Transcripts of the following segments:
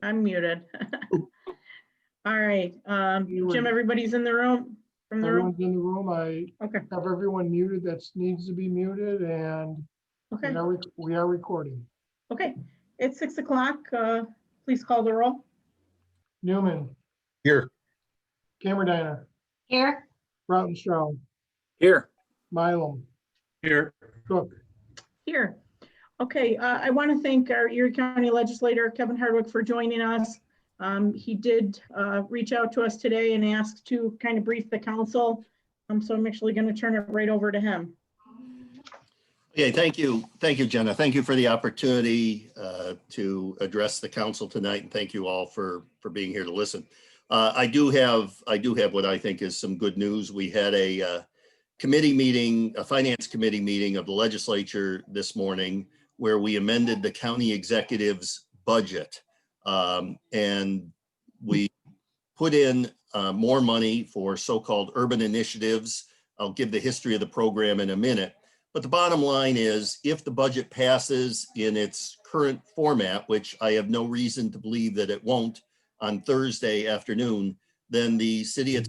I'm muted. All right, Jim, everybody's in the room, from the room? Everyone's in the room. I Okay, have everyone muted that needs to be muted, and okay, we are recording. okay. It's 6 o'clock. Please call the roll. Newman, Here. Cameron, Here. Rautenstrau, Here. Mylum, Here. Cook. Here. Okay, I want to thank our Erie County legislator, Kevin Hardwick, for joining us. He did reach out to us today and ask to kind of brief the council. So I'm actually going to turn it right over to him. Okay, thank you. Thank you, Jenna. Thank you for the opportunity to address the council tonight, and thank you all for being here to listen. I do have what I think is some good news. We had a committee meeting, a finance committee meeting of the legislature this morning, where we amended the county executive's budget. And we put in more money for so-called urban initiatives. I'll give the history of the program in a minute. But the bottom line is, if the budget passes in its current format, which I have no reason to believe that it won't on Thursday afternoon, then the city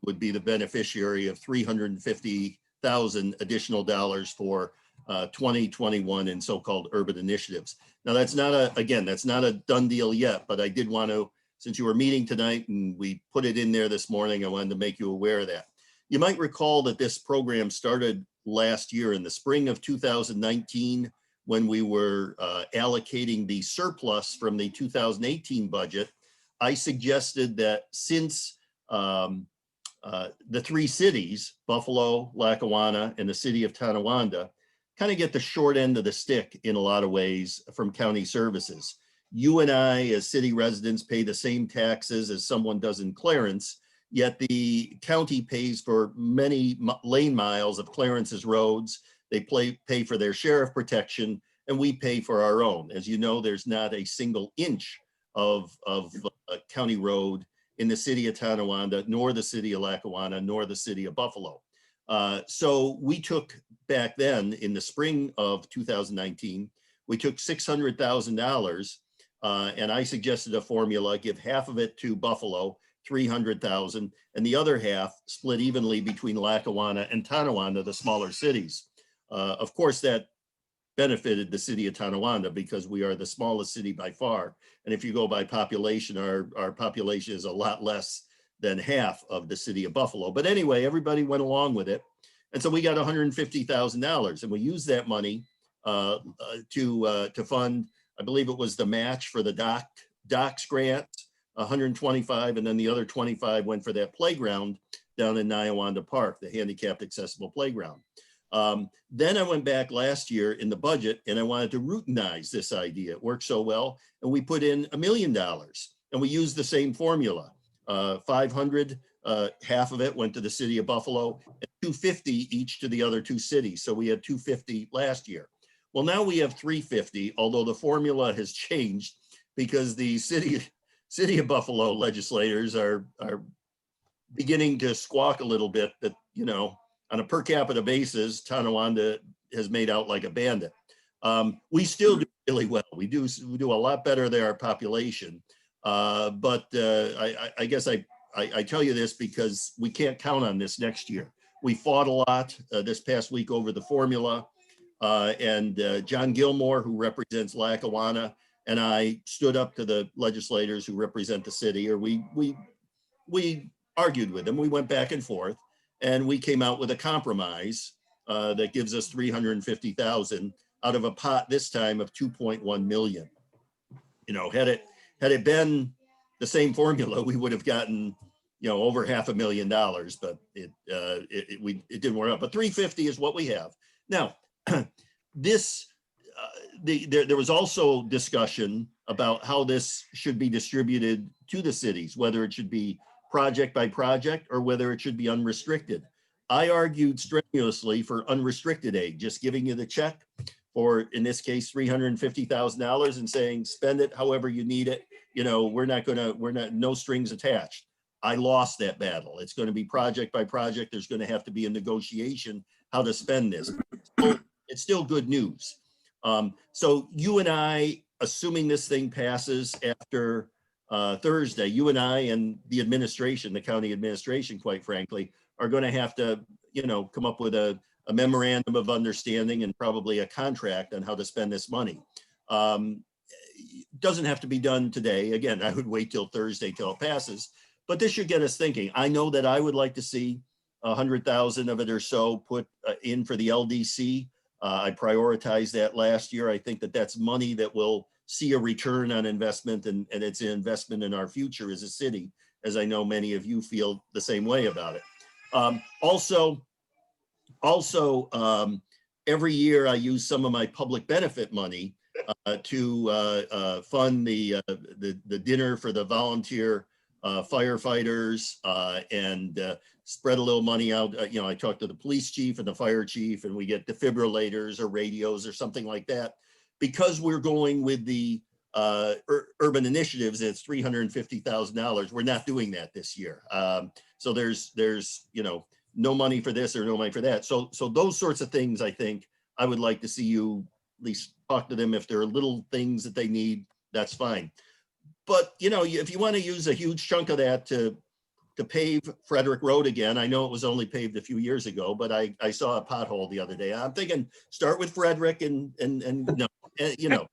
would be the beneficiary of $350,000 additional dollars for 2021 in so-called urban initiatives. Now, that's not a done deal yet, but I did want to, since you were meeting tonight and we put it in there this morning, I wanted to make you aware of that. You might recall that this program started last year in the spring of 2019, when we were allocating the surplus from the 2018 budget. I suggested that since the three cities, Buffalo, Lackawanna, and the city of Tonawanda, kind of get the short end of the stick in a lot of ways from county services. You and I, as city residents, pay the same taxes as someone does in Clarence, yet the county pays for many lane miles of Clarence's roads. They pay for their sheriff protection, and we pay for our own. As you know, there's not a single inch of a county road in the city of Tonawanda, nor the city of Lackawanna, nor the city of Buffalo. So we took back then, in the spring of 2019, we took $600,000, and I suggested a formula: give half of it to Buffalo, 300,000, and the other half split evenly between Lackawanna and Tonawanda, the smaller cities. Of course, that benefited the city of Tonawanda because we are the smallest city by far. And if you go by population, our population is a lot less than half of the city of Buffalo. But anyway, everybody went along with it. And so we got $150,000, and we used that money to fund, I believe it was the match for the docks grant, 125, and then the other 25 went for that playground down in Niawanda Park, the handicapped accessible playground. Then I went back last year in the budget and I wanted to routinize this idea. It worked so well, and we put in $1 million, and we used the same formula. 500, half of it went to the city of Buffalo, and 250 each to the other two cities. So we had 250 last year. Well, now we have 350, although the formula has changed because the city of Buffalo legislators are beginning to squawk a little bit that, you know, on a per capita basis, Tonawanda has made out like a bandit. We still do really well. We do a lot better than our population. But I guess I tell you this because we can't count on this next year. We fought a lot this past week over the formula, and John Gilmore, who represents Lackawanna, and I stood up to the legislators who represent the city, or we argued with them. We went back and forth, and we came out with a compromise that gives us $350,000 out of a pot this time of 2.1 million. You know, had it been the same formula, we would have gotten, you know, over $500,000, but it didn't work out. But 350 is what we have now. There was also discussion about how this should be distributed to the cities, whether it should be project by project or whether it should be unrestricted. I argued strenuously for unrestricted aid, just giving you the check for, in this case, $350,000 and saying, spend it however you need it. You know, no strings attached. I lost that battle. It's going to be project by project. There's going to have to be a negotiation how to spend this. So it's still good news. So you and I assuming this thing passes after Thursday, you and I and the administration, the county administration, quite frankly, are going to have to, you know, come up with a memorandum of understanding and probably a contract on how to spend this money. Doesn't have to be done today. Again, I would wait till Thursday till it passes, but this should get us thinking. I know that I would like to see 100,000 of it or so put in for the LDC. I prioritized that last year. I think that that's money that will see a return on investment, and it's an investment in our future as a city, as I know many of you feel the same way about it. Also, every year I use some of my public benefit money to fund the dinner for the volunteer firefighters and spread a little money out. You know, I talked to the police chief and the fire chief, and we get defibrillators or radios or something like that. Because we're going with the urban initiatives, it's $350,000. We're not doing that this year. So there's you know, no money for this or no money for that. So those sorts of things, I think I would like to see you at least talk to them. If there are little things that they need, that's fine. But you know, if you want to use a huge chunk of that to pave Frederick Road again, I know it was only paved a few years ago, but I saw a pothole the other day. I'm thinking start with Frederick and you know,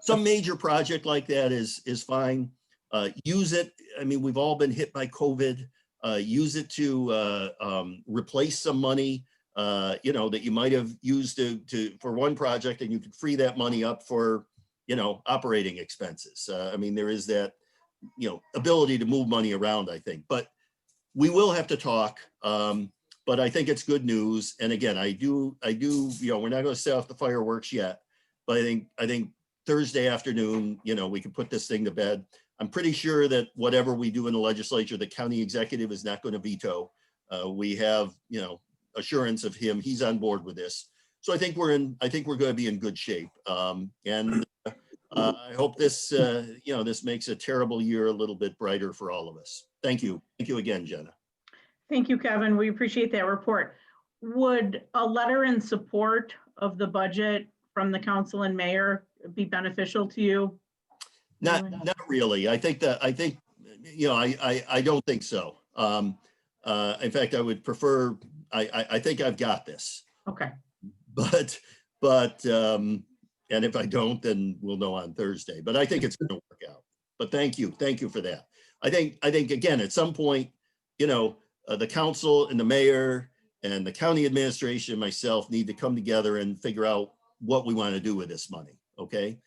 some major project like that is fine. Use it. I mean, we've all been hit by COVID. Use it to replace some money, you know, that you might have used for one project, and you could free that money up for, you know, operating expenses. I mean, there is that, you know, ability to move money around, I think, but we will have to talk. But I think it's good news. And again, I do, you know, we're not going to set off the fireworks yet, but I think Thursday afternoon, you know, we can put this thing to bed. I'm pretty sure that whatever we do in the legislature, the county executive is not going to veto. We have, you know, assurance of him. He's on board with this. So I think we're going to be in good shape. And I hope this, you know, this makes a terrible year a little bit brighter for all of us. Thank you. Thank you again, Jenna. Thank you, Kevin. We appreciate that report. Would a letter in support of the budget from the council and mayor be beneficial to you? Not really. I think, you know, I don't think so. In fact, I would prefer, I think I've got this. Okay. But, and if I don't, then we'll know on Thursday, but I think it's going to work out. But thank you for that. I think again, at some point, you know, the council and the mayor and the county administration, myself, need to come together and figure out what we want to do with this money. Okay.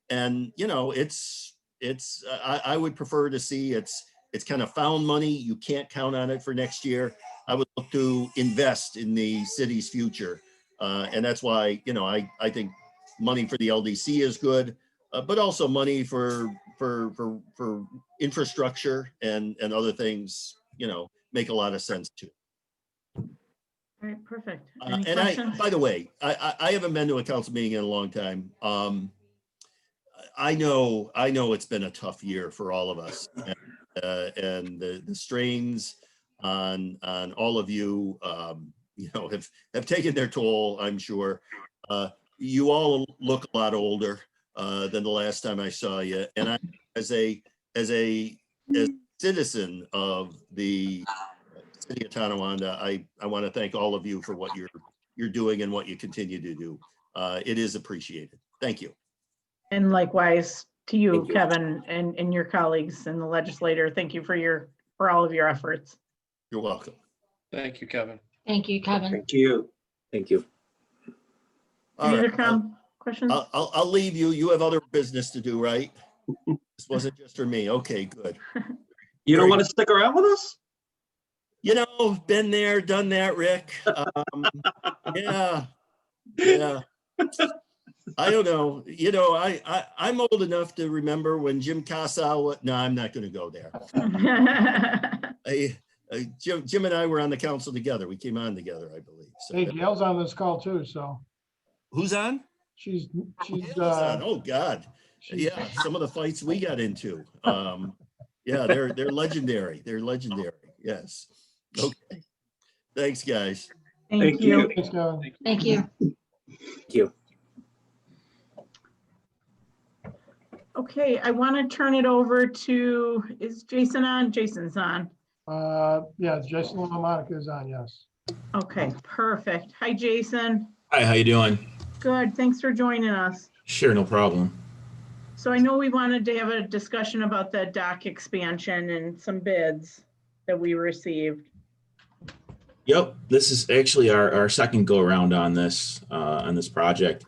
And you know, I would prefer to see it's kind of found money. You can't count on it for next year. I would look to invest in the city's future. And that's why, you know, I think money for the LDC is good, but also money for infrastructure and other things, you know, make a lot of sense too. All right, perfect. Any And questions? by the way, I haven't been to a council meeting in a long time. I know it's been a tough year for all of us, and the strains on all of you, you know, have taken their toll, I'm sure. You all look a lot older than the last time I saw you, and I, as a citizen of the city of Tonawanda, I want to thank all of you for what you're doing and what you continue to do. It is appreciated. Thank you. And likewise to you, Thank you. Kevin, and your colleagues and the legislator. Thank you for all of your efforts. You're welcome. Thank you, Kevin. Thank you, Kevin. Thank you. Thank you. All Any right, other questions? I'll leave you. You have other business to do, right? This wasn't just for me. Okay, good. You don't want to stick around with us? You know, been there, done that, Rick. Yeah. I don't know. You know, I'm old enough to remember when Jim Casal. No, I'm not going to go there. Jim and I were on the council together. We came on together, I believe. So Hey, Gail's on this call too, so who's on? she's, Gail's on. Oh God. she's, Yeah, some of the fights we got into. Yeah, they're legendary. They're legendary. Yes. Okay. Thanks, guys. Thank you. thanks, Kevin. Thank you. Thank you. Okay, I want to turn it over to, is Jason on? Jason's on. Yeah, Jason LaMonica is on, yes. Okay, perfect. Hi, Jason. Hi, how you doing? Good, thanks for joining us. Sure, no problem. So I know we wanted to have a discussion about the dock expansion and some bids that we received. Yep, this is actually our second go around on this project.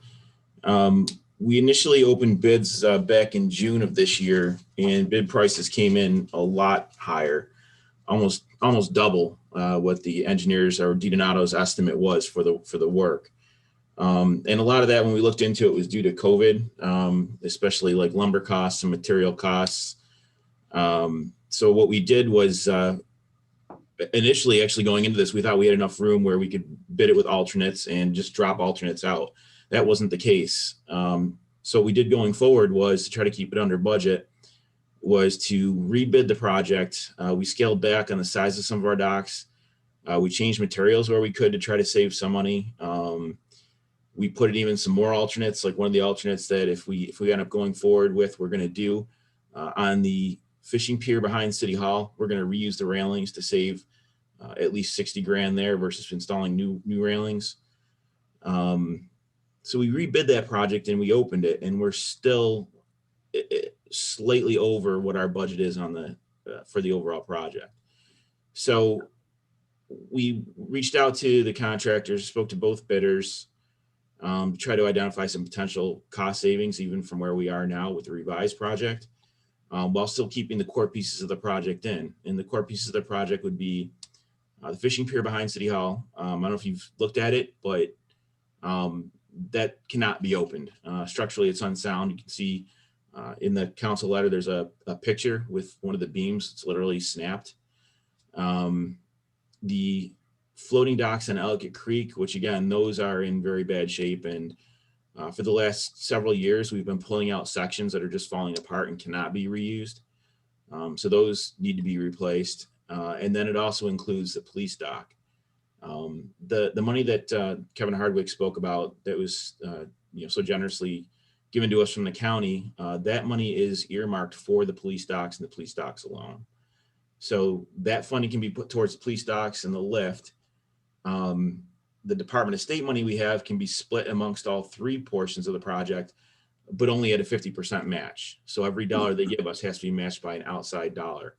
We initially opened bids back in June of this year, and bid prices came in a lot higher, almost double what the engineers or DiDonato's estimate was for the work. And a lot of that, when we looked into it, was due to COVID, especially like lumber costs and material costs. So what we did was initially, actually going into this, we thought we had enough room where we could bid it with alternates and just drop alternates out. That wasn't the case. So what we did going forward was to try to keep it under budget, was to rebid the project. We scaled back on the size of some of our docks. We changed materials where we could to try to save some money. We put in even some more alternates, like one of the alternates that if we end up going forward with, we're going to do on the fishing pier behind City Hall. We're going to reuse the railings to save at least 60 grand there versus installing new railings. So we rebid that project and we opened it, and we're still slightly over what our budget is on the for the overall project. So we reached out to the contractors, spoke to both bidders, to try to identify some potential cost savings even from where we are now with the revised project, while still keeping the core pieces of the project in. And the core pieces of the project would be the fishing pier behind City Hall. I don't know if you've looked at it, but that cannot be opened. Structurally, it's unsound. You can see in the council letter, there's a picture with one of the beams. It's literally snapped. The floating docks on Ellicott Creek, which again, those are in very bad shape. And for the last several years, we've been pulling out sections that are just falling apart and cannot be reused. So those need to be replaced. And then it also includes the police dock. The money that Kevin Hardwick spoke about that was so generously given to us from the county, that money is earmarked for the police docks and the police docks alone. So that funding can be put towards the police docks and the lift. The Department of State money we have can be split amongst all three portions of the project, but only at a 50% match. So every dollar they give us has to be matched by an outside dollar.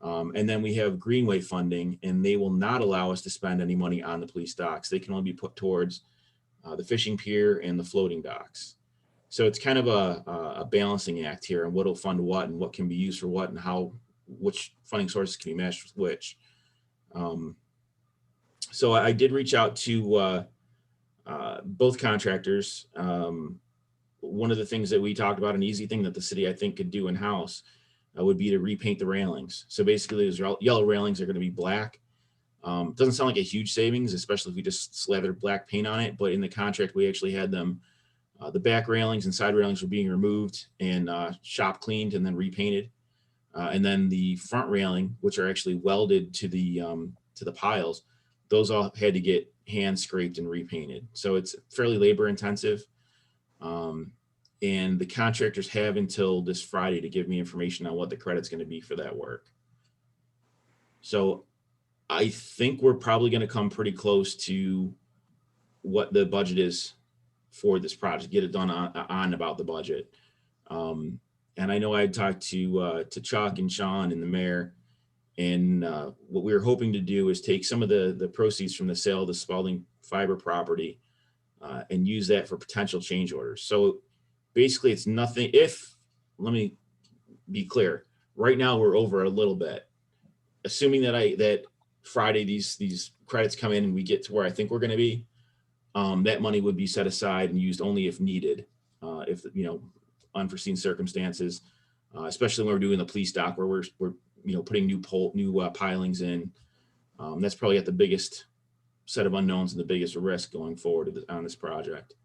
And then we have Greenway funding, and they will not allow us to spend any money on the police docks. They can only be put towards the fishing pier and the floating docks. So it's kind of a balancing act here on what will fund what and what can be used for what and how, which funding sources can be matched with which. So I did reach out to both contractors. One of the things that we talked about, an easy thing that the city, I think, could do in-house would be to repaint the railings. So basically those yellow railings are going to be black. Doesn't sound like a huge savings, especially if we just slathered black paint on it. But in the contract, we actually had them, the back railings and side railings were being removed and shop cleaned and then repainted. And then the front railing, which are actually welded to the piles, those all had to get hand scraped and repainted. So it's fairly labor intensive. And the contractors have until this Friday to give me information on what the credit's going to be for that work. So I think we're probably going to come pretty close to what the budget is for this project, get it done on about the budget. And I know I had talked to Chuck and Sean and the mayor, and what we were hoping to do is take some of the proceeds from the sale of the Spalding Fiber property and use that for potential change orders. So basically it's nothing. Let me be clear, right now we're over a little bit, assuming that Friday these credits come in and we get to where I think we're going to be, that money would be set aside and used only if needed, if unforeseen circumstances, especially when we're doing the police dock where we're putting new pilings in. That's probably at the biggest set of unknowns and the biggest risk going forward on this project.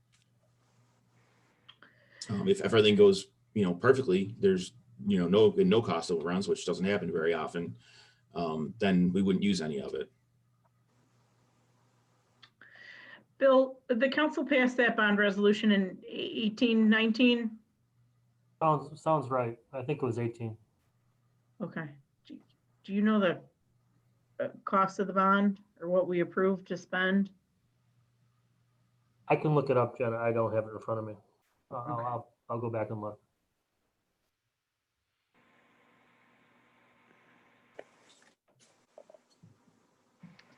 If everything goes perfectly, there's no cost overruns, which doesn't happen very often, then we wouldn't use any of it. Bill, the council passed that bond resolution in 1819. Sounds right. I think it was 18. Okay. Do you know the cost of the bond or what we approved to spend? I can look it up, Jenna. I don't have it in front of me. Okay. I'll go back and look.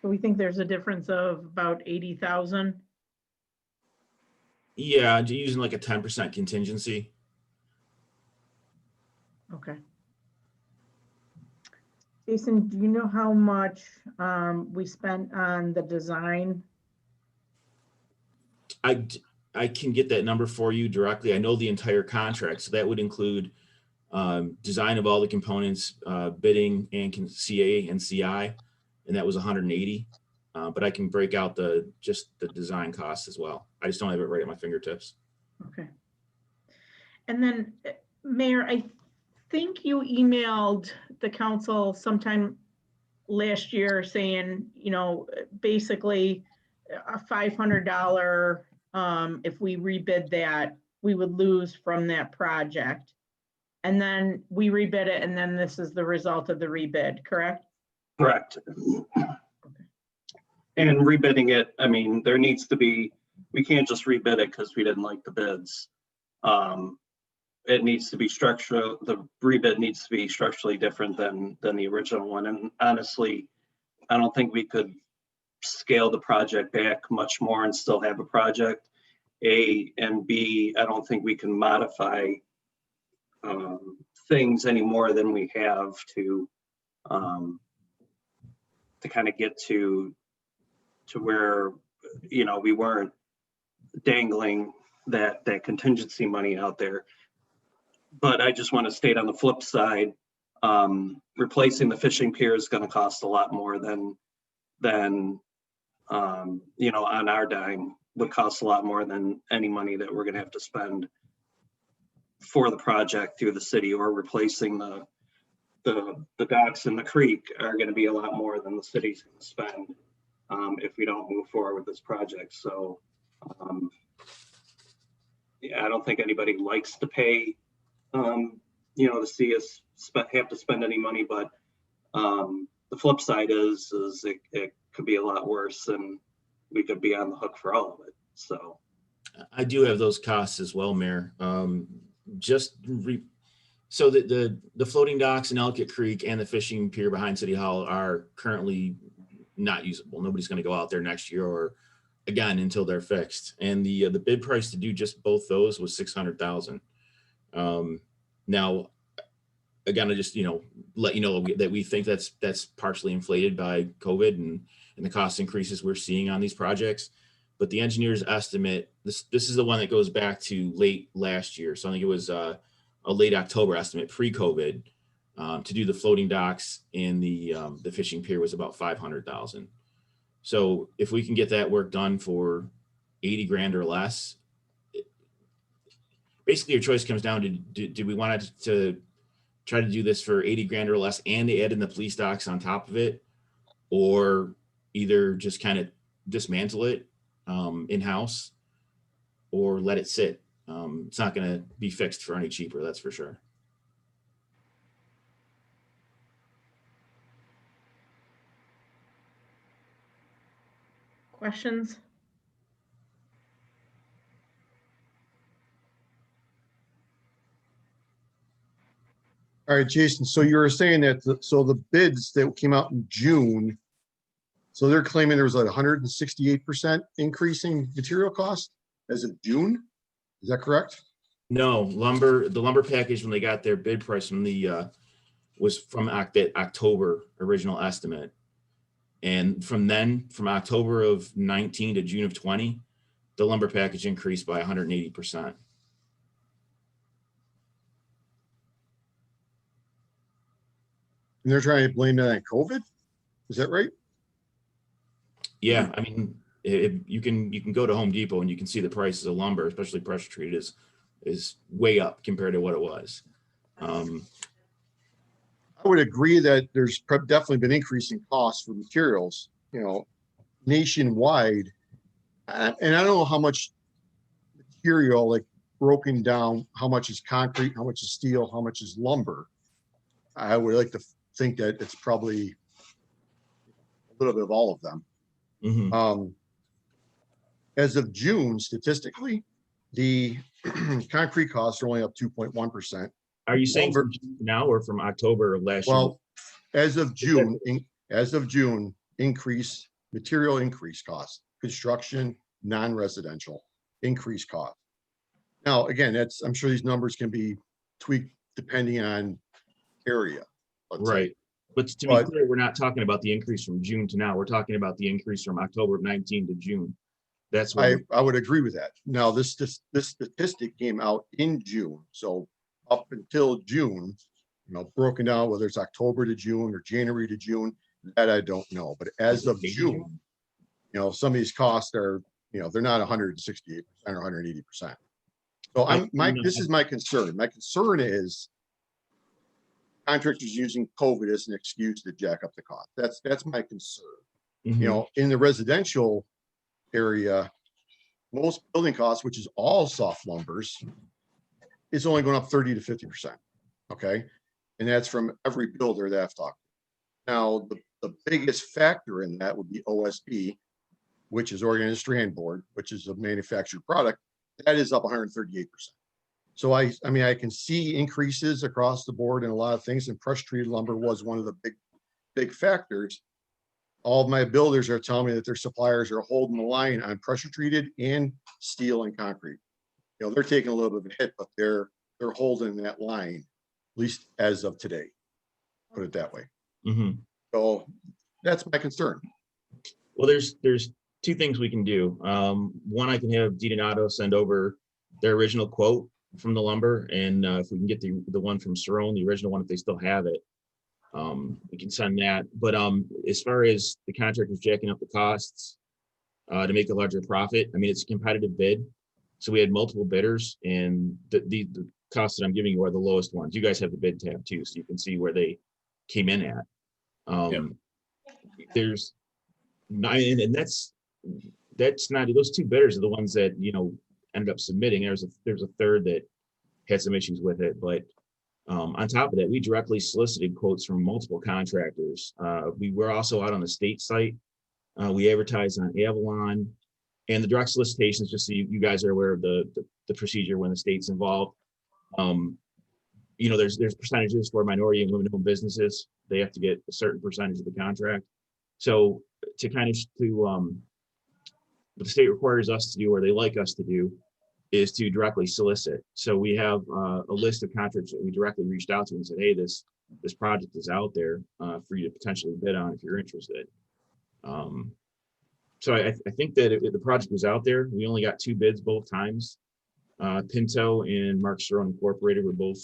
So we think there's a difference of about 80,000. Yeah, using like a 10% contingency. Okay. Jason, do you know how much we spent on the design? I can get that number for you directly. I know the entire contract, so that would include design of all the components, bidding and CA and CI, and that was 180. But I can break out just the design costs as well. I just don't have it right at my fingertips. Okay. And then, Mayor, I think you emailed the council sometime last year saying, you know, basically a $500, if we rebid that, we would lose from that project. And then we rebid it, and then this is the result of the rebid, correct? Correct. And rebidding it, I mean, there needs to be, we can't just rebid it because we didn't like the bids. It needs to be structural, the rebid needs to be structurally different than the original one. And honestly, I don't think we could scale the project back much more and still have a project. A and B, I don't think we can modify things any more than we have to kind of get to where, you know, we weren't dangling that contingency money out there. But I just want to state on the flip side, replacing the fishing pier is going to cost a lot more than you know, on our dime, would cost a lot more than any money that we're going to have to spend for the project through the city, or replacing the docks in the creek are going to be a lot more than the city's going to spend if we don't move forward with this project. So yeah, I don't think anybody likes to pay, you know, to see us have to spend any money, but the flip side is it could be a lot worse, and we could be on the hook for all of it. So I do have those costs as well, Mayor. So the floating docks in Ellicott Creek and the fishing pier behind City Hall are currently not usable. Nobody's going to go out there next year or again until they're fixed. And the bid price to do just both those was $600,000. Now, again, I just, you know, let you know that we think that's partially inflated by COVID and the cost increases we're seeing on these projects. But the engineer's estimate, this is the one that goes back to late last year. So I think it was a late October estimate pre-COVID to do the floating docks and the fishing pier was about $500,000. So if we can get that work done for 80 grand or less, basically your choice comes down to, do we want to try to do this for 80 grand or less and add in the police docks on top of it, or either just kind of dismantle it in-house or let it sit. It's not going to be fixed for any cheaper, that's for sure. Questions? All right, Jason, so you were saying that, so the bids that came out in June, so they're claiming there was like 168% increasing material cost as of June? Is that correct? No, the lumber package, when they got their bid price from the was from October original estimate. And from October of 19 to June of 20, the lumber package increased by 180%. And they're trying to blame that on COVID? Is that right? Yeah, I mean, you can go to Home Depot and you can see the prices of lumber, especially pressure treated, is way up compared to what it was. I would agree that there's definitely been increasing costs for materials, you know, nationwide. And I don't know how much material, like broken down how much is concrete, how much is steel, how much is lumber. I would like to think that it's probably a little bit of all of them. Mhm. As of June, statistically, the concrete costs are only up 2.1%. Are you saying Lumber- from June to now or from October of last year? Well, as of June, material increase costs, construction, non-residential, increase cost. Now, again, I'm sure these numbers can be tweaked depending on area. let's say. Right. But to be But- clear, we're not talking about the increase from June to now. We're talking about the increase from October of 19 to June. That's what, I would agree with that. Now, this statistic came out in June, so up until June, broken down, whether it's October to June or January to June, that I don't know. But as of June, some of these costs are, they're not 168% or 180%. So this is my concern. My concern is contractors using COVID as an excuse to jack up the cost. That's my concern. Mhm. In the residential area, most building costs, which is all soft lumbers, is only going up 30 to 50%. Okay. And that's from every builder that I've talked to. Now, the biggest factor in that would be OSB, which is Organized Strand Board, which is a manufactured product. That is up 138%. So I can see increases across the board in a lot of things, and pressure treated lumber was one of the big factors. All of my builders are telling me that their suppliers are holding the line on pressure treated and steel and concrete. They're taking a little bit of a hit, but they're holding that line, at least as of today. Put it that way. Mhm. So that's my concern. Well, there's two things we can do. One, I can have Donato send over their original quote from the lumber, and if we can get the one from Cerrone, the original one, if they still have it, we can send that. But as far as the contractors jacking up the costs to make a larger profit, it's a competitive bid. So we had multiple bidders, and the costs that I'm giving you are the lowest ones. You guys have the bid tab too, so you can see where they came in at. There's nine, and that's not, those two bidders are the ones that ended up submitting. There's a third that had some issues with it, but on top of that, we directly solicited quotes from multiple contractors. We were also out on the state site. We advertised on Avalon, and the direct solicitations, just so you guys are aware of the procedure when the state's involved. There's percentages for minority and women-owned businesses. They have to get a certain percentage of the contract. So what the state requires us to do, or they like us to do, is to directly solicit. So we have a list of contractors that we directly reached out to and said, hey, this project is out there for you to potentially bid on if you're interested. So I think that if the project was out there, we only got 2 bids both times. Pinto and Mark Cerrone Incorporated were both,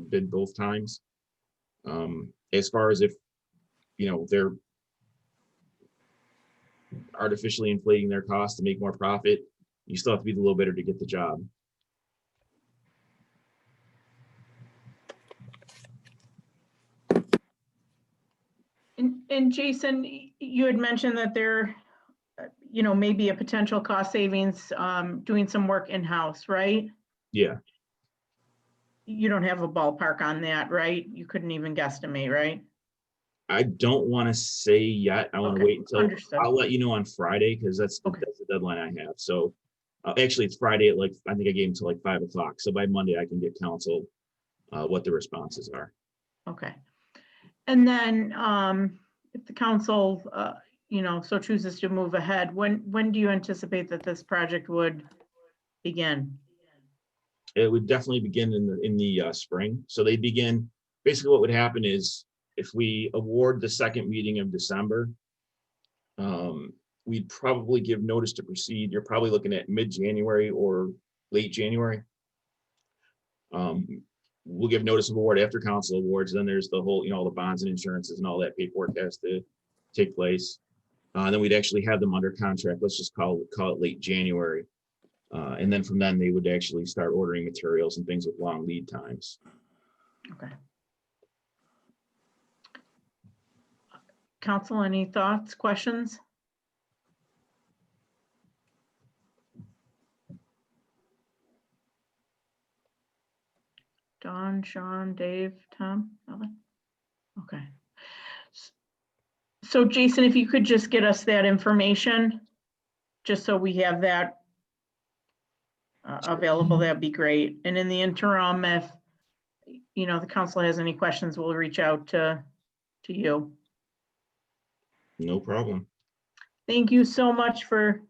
bid both times. As far as if, they're artificially inflating their costs to make more profit, you still have to be the low bidder to get the job. And Jason, you had mentioned that there, maybe a potential cost savings, doing some work in-house, right? Yeah. You don't have a ballpark on that, right? You couldn't even guesstimate, right? I don't want to say yet. I want to Okay, wait until, understood. I'll let you know on Friday, because that's the deadline I have. So actually it's Friday at I think I gave them till 5 o'clock. So by Monday I can get council what the responses are. Okay. And then if the council, so chooses to move ahead, when do you anticipate that this project would begin? It would definitely begin in the spring. So they begin, basically what would happen is if we award the second meeting of December, we'd probably give notice to proceed. You're probably looking at mid-January or late January. We'll give notice of award after council awards. Then there's the whole, all the bonds and insurances and all that paperwork has to take place. Then we'd actually have them under contract. Let's just call it late January. And then from then they would actually start ordering materials and things with long lead times. Okay. Council, any thoughts, questions? Sean, Dave, Tom, Ellen? Okay. So Jason, if you could just get us that information, just so we have that available, that'd be great. And in the interim, if, you know, the council has any questions, we'll reach out to you. No problem. Thank you so much for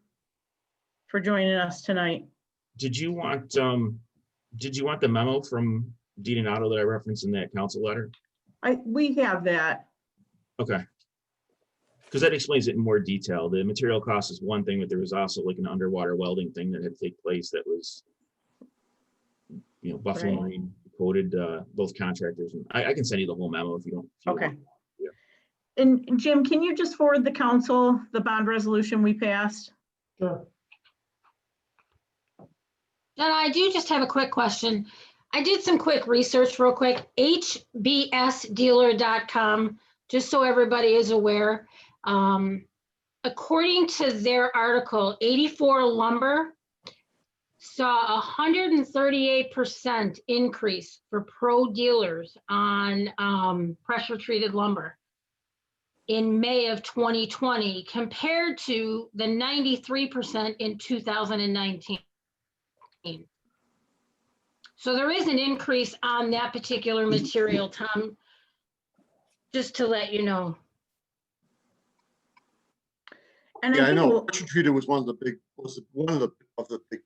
joining us tonight. Did you want the memo from Dean and Otto that I referenced in that council letter? We have that. Okay. Because that explains it in more detail. The material cost is one thing, but there was also like an underwater welding thing that had to take place that was, you know, Buffalo Right. Marine quoted both contractors. And I can send you the whole memo if you don't. if you Okay. want. Yeah. And Jim, can you just forward the council the bond resolution we passed? Sure. Jenna, I do just have a quick question. I did some quick research real quick, hbsdealer.com, just so everybody is aware. According to their article, 84 lumber saw a 138% increase for pro dealers on pressure treated lumber in May of 2020 compared to the 93% in 2019. So there is an increase on that particular material, Tom, just to let you know. And Yeah, I think know. we'll- Pressure treated was one of the big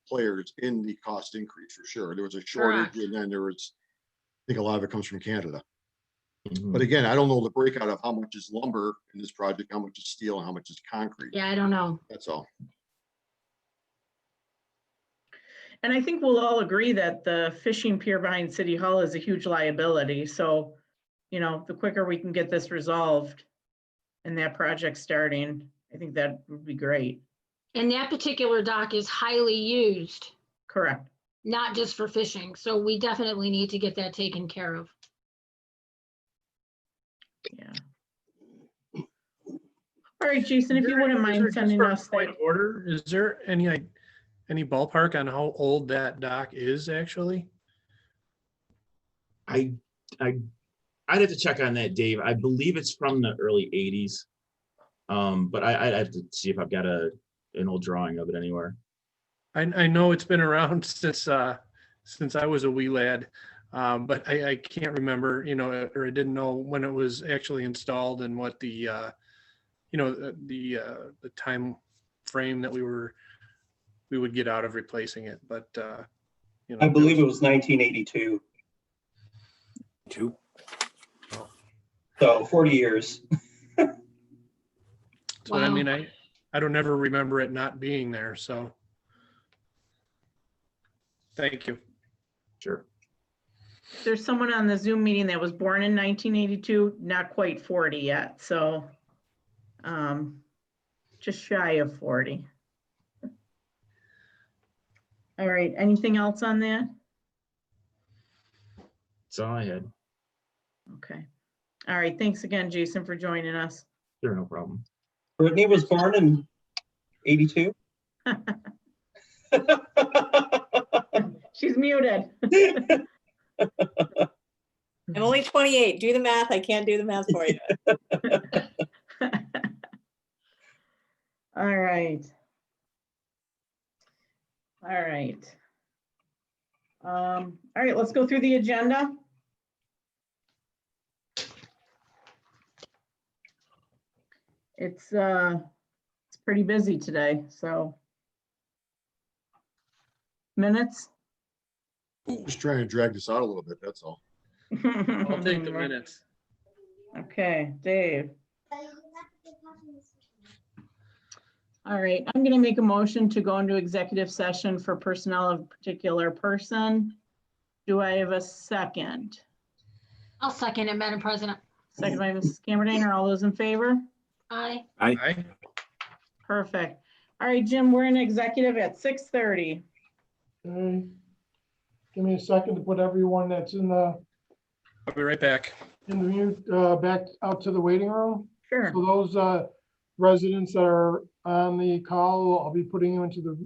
players in the cost increase for sure. There was a shortage Correct. and then there was, I think a lot of it comes from Canada. Mhm. But again, I don't know the breakout of how much is lumber in this project, how much is steel and how much is concrete. Yeah, I don't know. That's all. And I think we'll all agree that the fishing pier behind City Hall is a huge liability. So, you know, the quicker we can get this resolved and that project starting, I think that would be great. And that particular dock is highly used, Correct. not just for fishing. So we definitely need to get that taken care of. Yeah. All right, Jason, if you wouldn't mind sending us that. Order, is there any ballpark on how old that dock is actually? I'd have to check on that, Dave. I believe it's from the early 80s. But I'd have to see if I've got an old drawing of it anywhere. I know it's been around since I was a wee lad, but I can't remember, you know, or I didn't know when it was actually installed and what the time frame that we would get out of replacing it. But you know, I believe it was 1982, Two. so 40 years. So I Wow. mean, I don't ever remember it not being there. So thank you. Sure. There's someone on the Zoom meeting that was born in 1982, not quite 40 yet, so just shy of 40. All right, anything else on that? That's all I had. Okay. All right, thanks again, Jason, for joining us. Sure, no problem. Brittany was born in 82. She's muted. I'm only 28. Do the math. I can't do the math for you. All right. All right. All right, let's go through the agenda. It's pretty busy today, so. Minutes? Just trying to drag this out a little bit, that's all. I'll take the minutes. Okay, Dave. All right, I'm gonna make a motion to go into executive session for personnel of a particular person. Do I have a second? I'll second it, Madam President. Second by Mrs. Cameron, all those in favor? Aye. Aye. Perfect. All right, Jim, we're in executive at 6:30. Okay. Give me a second to put everyone that's in the I'll be right back. mute back out to the waiting room. Sure. So those residents that are on the call, I'll be putting you into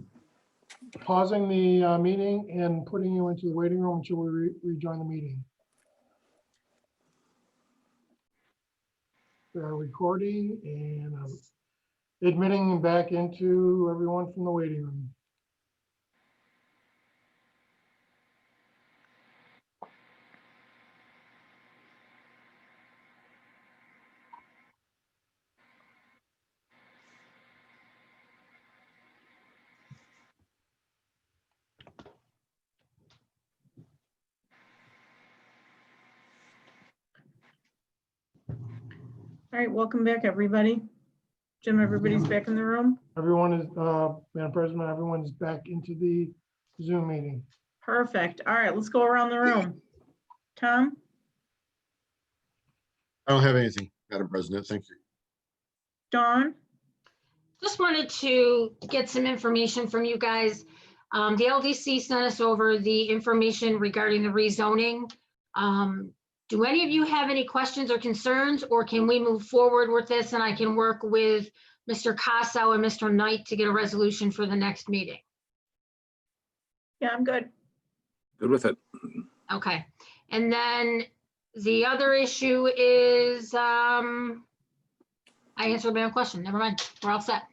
pausing the meeting and putting you into the waiting room until we rejoin the meeting. recording and admitting back into everyone from the waiting room. All right, welcome back, everybody. Jim, everybody's back in the room? Everyone is, Madam President, everyone's back into the Zoom meeting. Perfect. All right, let's go around the room. Tom? I don't have anything, Madam President. Thank you. Dawn? Just wanted to get some information from you guys. The LDC sent us over the information regarding the rezoning. Do any of you have any questions or concerns, or can we move forward with this and I can work with Mr. Casso and Mr. Knight to get a resolution for the next meeting? Yeah, I'm good. Good with it. Okay. And then the other issue is, I answered my own question. Never mind. We're all set.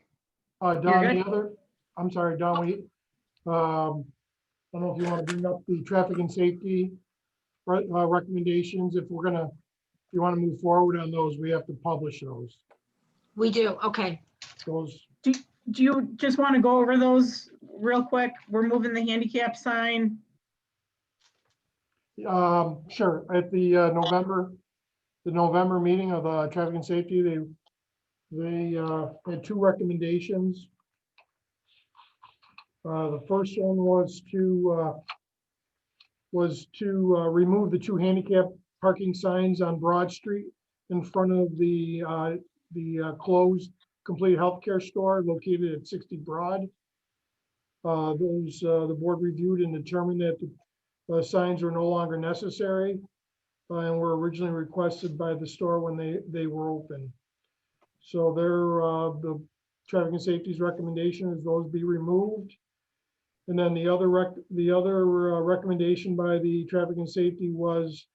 Don, You're the other, I'm sorry, Don, we, I don't know if you want to bring up the traffic and safety recommendations. If we're gonna, if you want to move forward on those, we have to publish those. We do. Okay. Those, Do you just want to go over those real quick? We're moving the handicap sign. sure, at the November meeting of traffic and safety, they had two recommendations. The first one was to remove the two handicap parking signs on Broad Street in front of the closed Complete Healthcare store located at 60 Broad. The board reviewed and determined that the signs are no longer necessary and were originally requested by the store when they were open. So the traffic and safety's recommendation is those be removed. And then the other recommendation by the traffic and safety was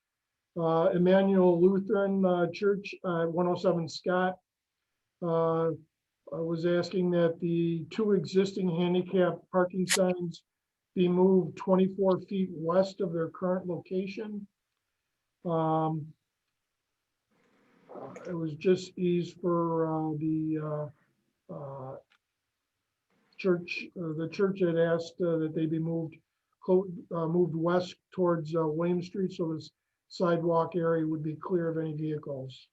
Emmanuel Lutheran Church, 107 Scott, was asking that the two existing handicap parking signs be moved 24 feet west of their current location. It was just ease for the church. The church had asked that they be moved west towards William Street, so this sidewalk area would be clear of any vehicles.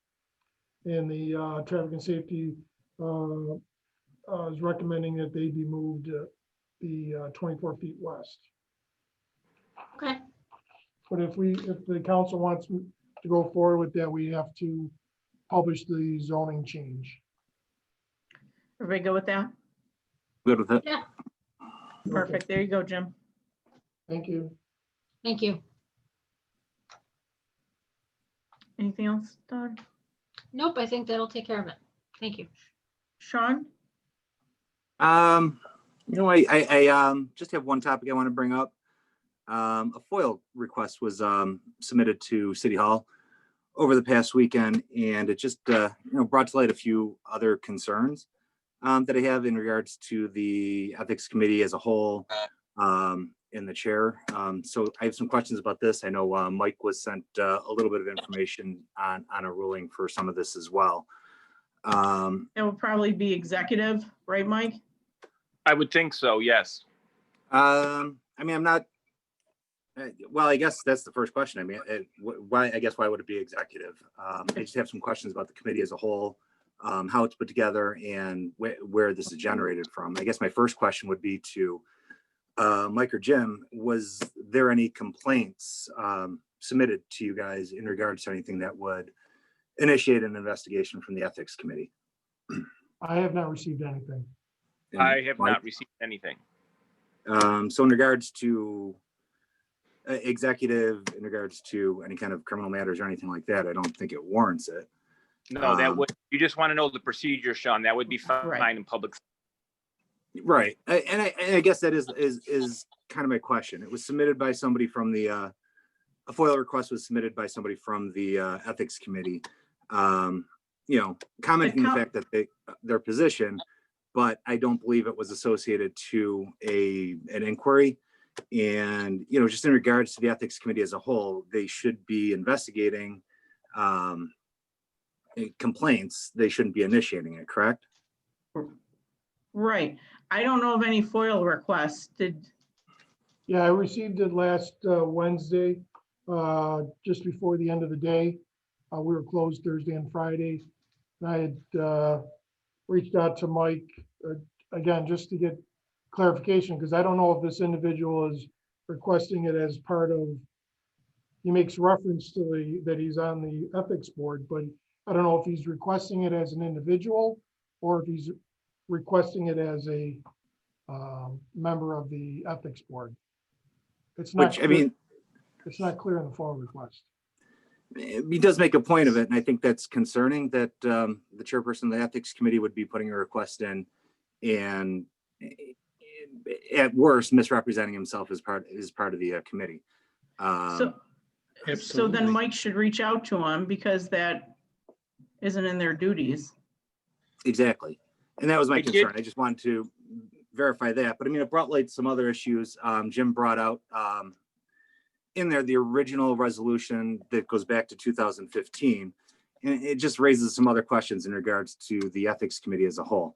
And the traffic and safety is recommending that they be moved the 24 feet west. Okay. But if the council wants to go forward with that, we have to publish the zoning change. Everybody go with that? Good with it. Yeah. Perfect. There you go, Jim. Thank you. Thank you. Anything else, Dawn? Nope. I think that'll take care of it. Thank you. Sean? You know, I just have one topic I want to bring up. A FOIL request was submitted to City Hall over the past weekend, and it just brought to light a few other concerns that I have in regards to the ethics committee as a whole, and the chair. So I have some questions about this. I know Mike was sent a little bit of information on a ruling for some of this as well. It will probably be executive, right, Mike? I would think so, yes. I mean, I'm not. Well, I guess that's the first question. I mean, why would it be executive? I just have some questions about the committee as a whole, how it's put together, and where this is generated from. I guess my first question would be to Mike or Jim. Was there any complaints submitted to you guys in regards to anything that would initiate an investigation from the ethics committee? I have not received anything. And I have Mike? not received anything. So in regards to executive, in regards to any kind of criminal matters or anything like that, I don't think it warrants it. No, that would, you just want to know the procedure, Sean. That would be fine Right. in public. Right. And I guess that is kind of my question. It was submitted by somebody from the, a FOIL request was submitted by somebody from the ethics committee. commenting the coun- fact that their position, but I don't believe it was associated to an inquiry. And, just in regards to the ethics committee as a whole, they should be investigating complaints. They shouldn't be initiating it, correct? Right. I don't know of any FOIL requests. Yeah, I received it last Wednesday, just before the end of the day. We were closed Thursday and Friday. And I had reached out to Mike, again, just to get clarification, because I don't know if this individual is requesting it as part of, he makes reference to that he's on the ethics board, but I don't know if he's requesting it as an individual or if he's requesting it as a member of the ethics board. It's not, it's not clear in the form request. He does make a point of it, and I think that's concerning that the chairperson of the ethics committee would be putting a request in and at worst misrepresenting himself as part of the committee. So then Mike should reach out to him because that isn't in their duties. Exactly. And that was my concern. I just wanted to verify that. But I mean, it brought light some other issues. Jim brought out in there the original resolution that goes back to 2015. And it just raises some other questions in regards to the ethics committee as a whole.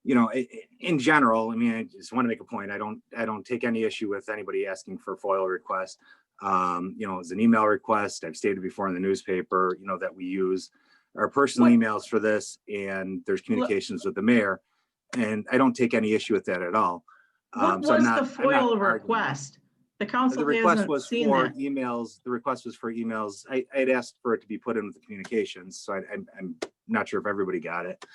In general, I mean, I just want to make a point. I don't take any issue with anybody asking for FOIL requests. It's an email request. I've stated before in the newspaper, that we use our personal emails for this, and there's communications with the mayor, and I don't take any issue with that at all. What So was I'm the not FOIL arguing. request? The council The request hasn't was seen for that. emails. The request was for emails. I'd asked for it to be put in with the communications, so I'm not sure if everybody got it.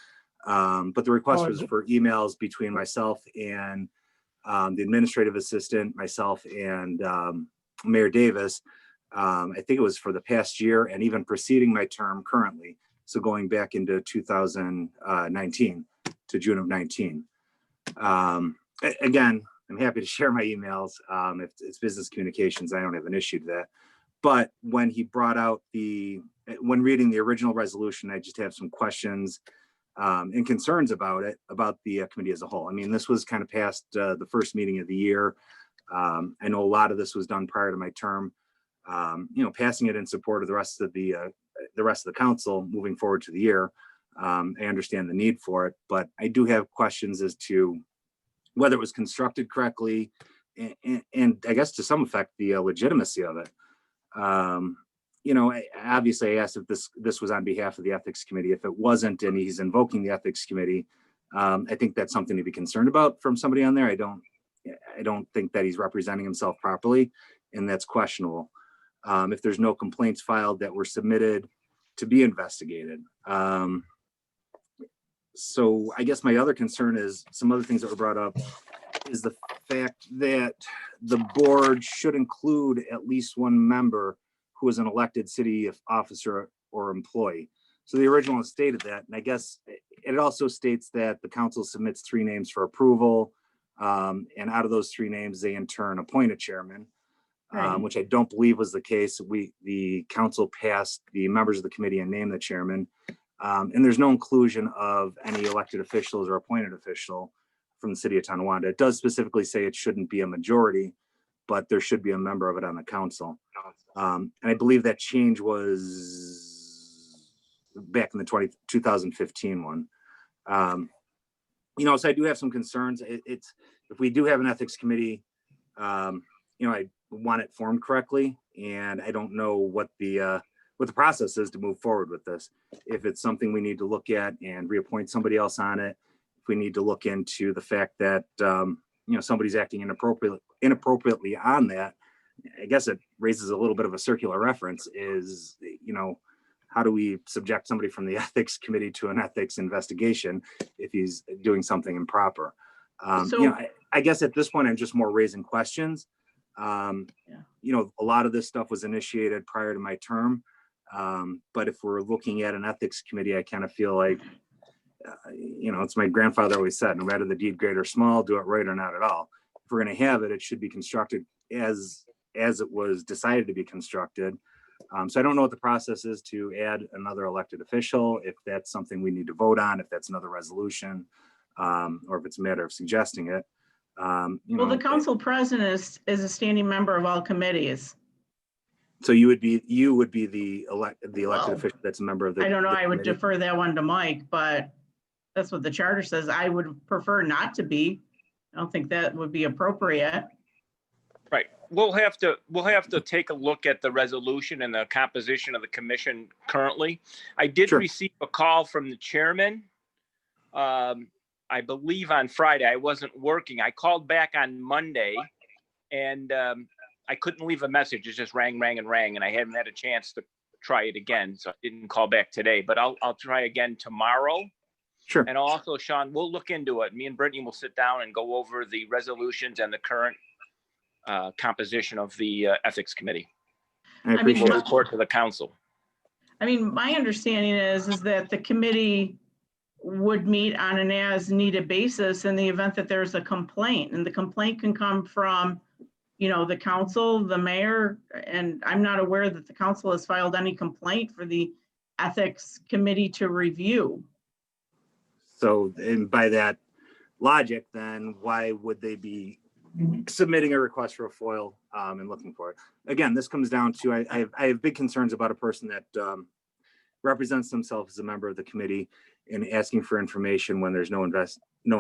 But the request was for emails between myself and the administrative assistant, myself and Mayor Davis. I think it was for the past year and even preceding my term currently. So going back into 2019 to June of 19. Again, I'm happy to share my emails. If it's business communications, I don't have an issue to that. But when he brought out when reading the original resolution, I just have some questions and concerns about it, about the committee as a whole. I mean, this was kind of past the first meeting of the year. I know a lot of this was done prior to my term. Passing it in support of the rest of the council moving forward to the year. I understand the need for it, but I do have questions as to whether it was constructed correctly, and I guess to some effect the legitimacy of it. Obviously I asked if this was on behalf of the ethics committee. If it wasn't, and he's invoking the ethics committee, I think that's something to be concerned about from somebody on there. I don't think that he's representing himself properly, and that's questionable. If there's no complaints filed that were submitted to be investigated. So I guess my other concern is some other things that were brought up is the fact that the board should include at least one member who is an elected city officer or employee. So the original stated that, and I guess it also states that the council submits 3 names for approval. And out of those 3 names, they in turn appoint a chairman, which I don't believe was the case. The council passed the members of the committee and named the chairman. And there's no inclusion of any elected officials or appointed official from the city of Tonawanda. It does specifically say it shouldn't be a majority, but there should be a member of it on the council. And I believe that change was back in the 2015 one. So I do have some concerns. If we do have an ethics committee, I want it formed correctly, and I don't know what the process is to move forward with this. If it's something we need to look at and reappoint somebody else on it, if we need to look into the fact that somebody's acting inappropriately on that, I guess it raises a little bit of a circular reference. Is how do we subject somebody from the ethics committee to an ethics investigation if he's doing something improper? I guess at this point I'm just more raising questions. A lot of this stuff was initiated prior to my term. But if we're looking at an ethics committee, I kind of feel like, it's my grandfather always said, no matter the deed great or small, do it right or not at all. If we're going to have it, it should be constructed as it was decided to be constructed. So I don't know what the process is to add another elected official, if that's something we need to vote on, if that's another resolution, or if it's a matter of suggesting it. Well, the council president is a standing member of all committees. So you would be the elected Well, official that's a member of the. I don't know, the I would committee? defer that one to Mike, but that's what the charter says. I would prefer not to be. I don't think that would be appropriate. Right. We'll have to take a look at the resolution and the composition of the commission currently. I did Sure. receive a call from the chairman. I believe on Friday. I wasn't working. I called back on Monday and I couldn't leave a message. It just rang, and I haven't had a chance to try it again. So I didn't call back today, but I'll try again tomorrow. Sure. And also, Sean, we'll look into it. Me and Brittany will sit down and go over the resolutions and the current composition of the ethics committee. I I mean, appreciate We'll it. report to the council. I mean, my understanding is that the committee would meet on an as-needed basis in the event that there's a complaint, and the complaint can come from, you know, the council, the mayor, and I'm not aware that the council has filed any complaint for the ethics committee to review. So, and by that logic, then why would they be submitting a request for a FOIL and looking for it? Again, this comes down to, I have big concerns about a person that represents themselves as a member of the committee and asking for information when there's no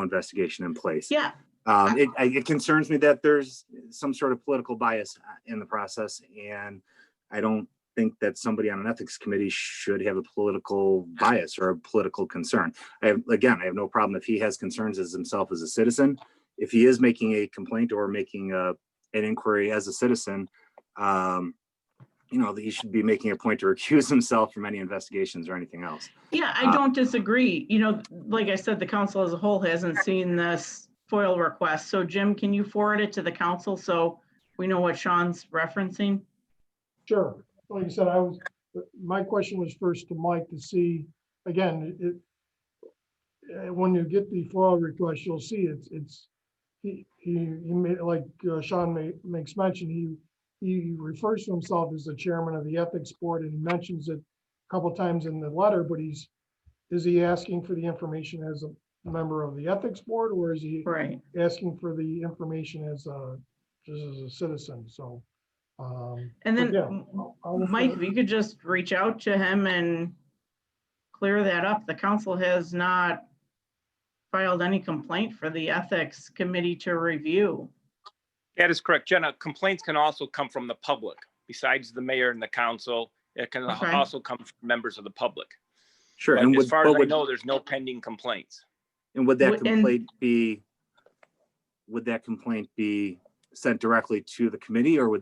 investigation in place. Yeah, It concerns me that there's some sort of political bias in the process, and I don't think that somebody on an ethics committee should have a political bias or a political concern. I have no problem if he has concerns as himself as a citizen. If he is making a complaint or making an inquiry as a citizen, you know, that he should be making a point to recuse himself from any investigations or anything else. yeah, I don't disagree. You know, like I said, the council as a whole hasn't seen this FOIL request. So Jim, can you forward it to the council so we know what Sean's referencing? Sure. Like I said, my question was first to Mike to see, again, when you get the FOIL request, you'll see he made, like Sean makes mention, he refers to himself as the chairman of the ethics board, and he mentions it a couple of times in the letter, but is he asking for the information as a member of the ethics board, or is he Right. asking for the information as just as a citizen? So, And then, yeah, I'll Mike, if you could just reach out to him and clear that up. The council has not filed any complaint for the ethics committee to review. That is correct. Jenna, complaints can also come from the public. Besides the mayor and the council, it can Okay. also come from members of the public. Sure. But And as far as I know, there's no pending complaints. would that And- complaint be sent directly to the committee, or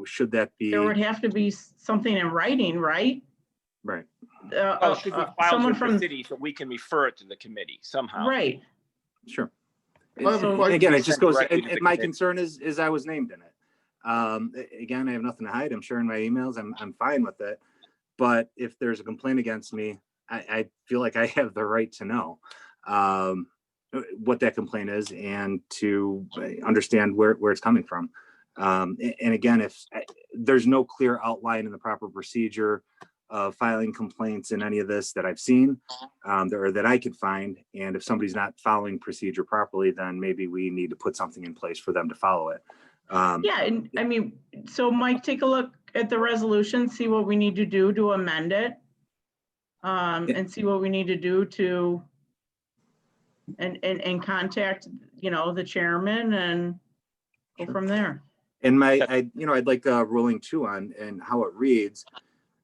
should that be? There would have to be something in writing, right? Right. Well, it should be filed Someone with the from, city so we can refer it to the committee somehow. right. Sure. I have a question. Again, it just goes, Directly to and the my committee. concern is I was named in it. Again, I have nothing to hide. I'm sure in my emails, I'm fine with it. But if there's a complaint against me, I feel like I have the right to know what that complaint is and to understand where it's coming from. And again, if there's no clear outline in the proper procedure of filing complaints in any of this that I've seen, or that I could find, and if somebody's not following procedure properly, then maybe we need to put something in place for them to follow it. Yeah, and I mean, so Mike, take a look at the resolution, see what we need to do to amend it. And see what we need to do to and contact, you know, the chairman and go from there. And I'd like a ruling too on, and how it reads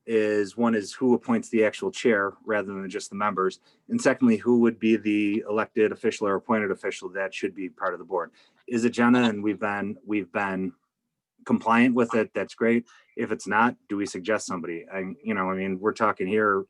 is, one is who appoints the actual chair rather than just the members. And secondly, who would be the elected official or appointed official that should be part of the board? Is it Jenna? And we've been compliant with it. That's great. If it's not, do we suggest somebody? We're talking here,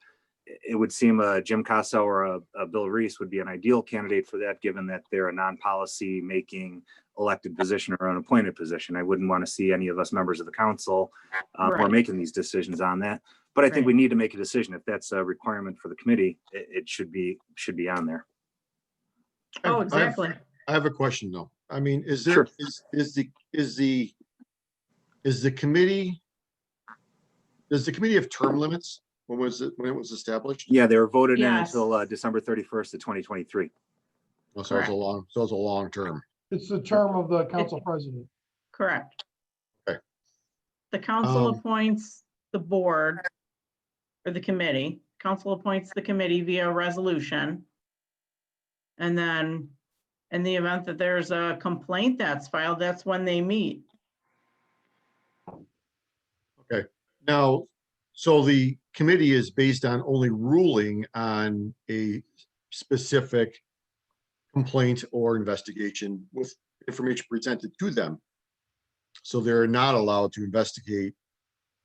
it would seem a Jim Casa or a Bill Reese would be an ideal candidate for that, given that they're a non-policy making elected position or an appointed position. I wouldn't want to see any of us members of the council who are Right. making these decisions on that. But I think Right. we need to make a decision. If that's a requirement for the committee, it should be on there. Oh, exactly. I have a question though. I mean, is there, Sure. is the committee Does the committee have term limits? When was it, when it was established? Yeah, they were voted in Yes. until December 31st of 2023. Oh, so it's a long, so it's a long term. It's the term of the council president. Correct. Okay. The council Um, appoints the board or the committee. Council appoints the committee via resolution. And then in the event that there's a complaint that's filed, that's when they meet. Now, so the committee is based on only ruling on a specific complaint or investigation with information presented to them. So they're not allowed to investigate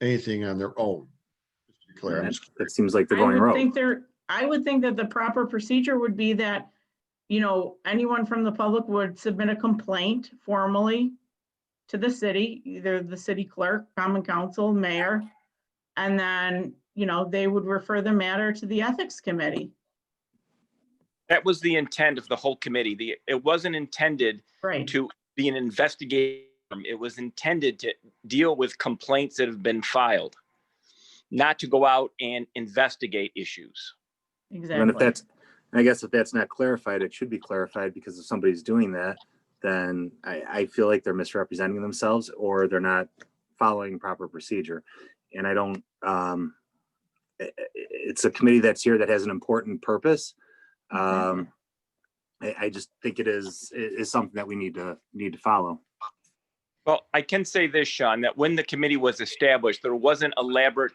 anything on their own. Just to be clear, I'm just That seems like the I going would road. think I would think that the proper procedure would be that, you know, anyone from the public would submit a complaint formally to the city, either the city clerk, common council, mayor, and then, you know, they would refer the matter to the ethics committee. That was the intent of the whole committee. It wasn't intended Right. to be an investigator. It was intended to deal with complaints that have been filed, not to go out and investigate issues. And if Exactly. that's, I guess if that's not clarified, it should be clarified, because if somebody's doing that, then I feel like they're misrepresenting themselves or they're not following proper procedure. And I don't, it's a committee that's here that has an important purpose. I just think it is something that we need to follow. Well, I can say this, Sean, that when the committee was established, there wasn't elaborate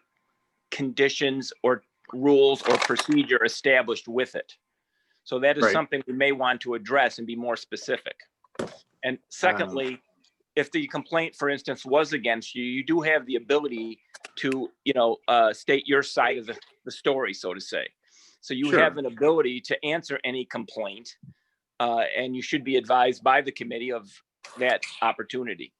conditions or rules or procedure established with it. So that is Right. something we may want to address and be more specific. And secondly, if the complaint, for instance, was against you, you do have the ability to, state your side of the story, so to say. So you Sure. have an ability to answer any complaint, and you should be advised by the committee of that opportunity.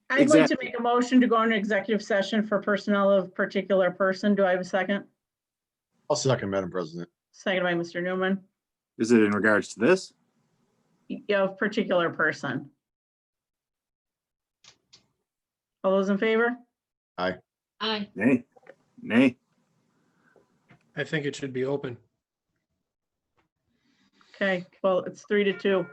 I'd like to Exactly. make a motion to go into executive session for personnel of particular person. Do I have a second? I'll second, Madam President. Second by Mr. Newman. Is it in regards to this? Of particular person. All those in favor? Aye. Nay, nay. I think it should be open. Okay, well, it's 3-2.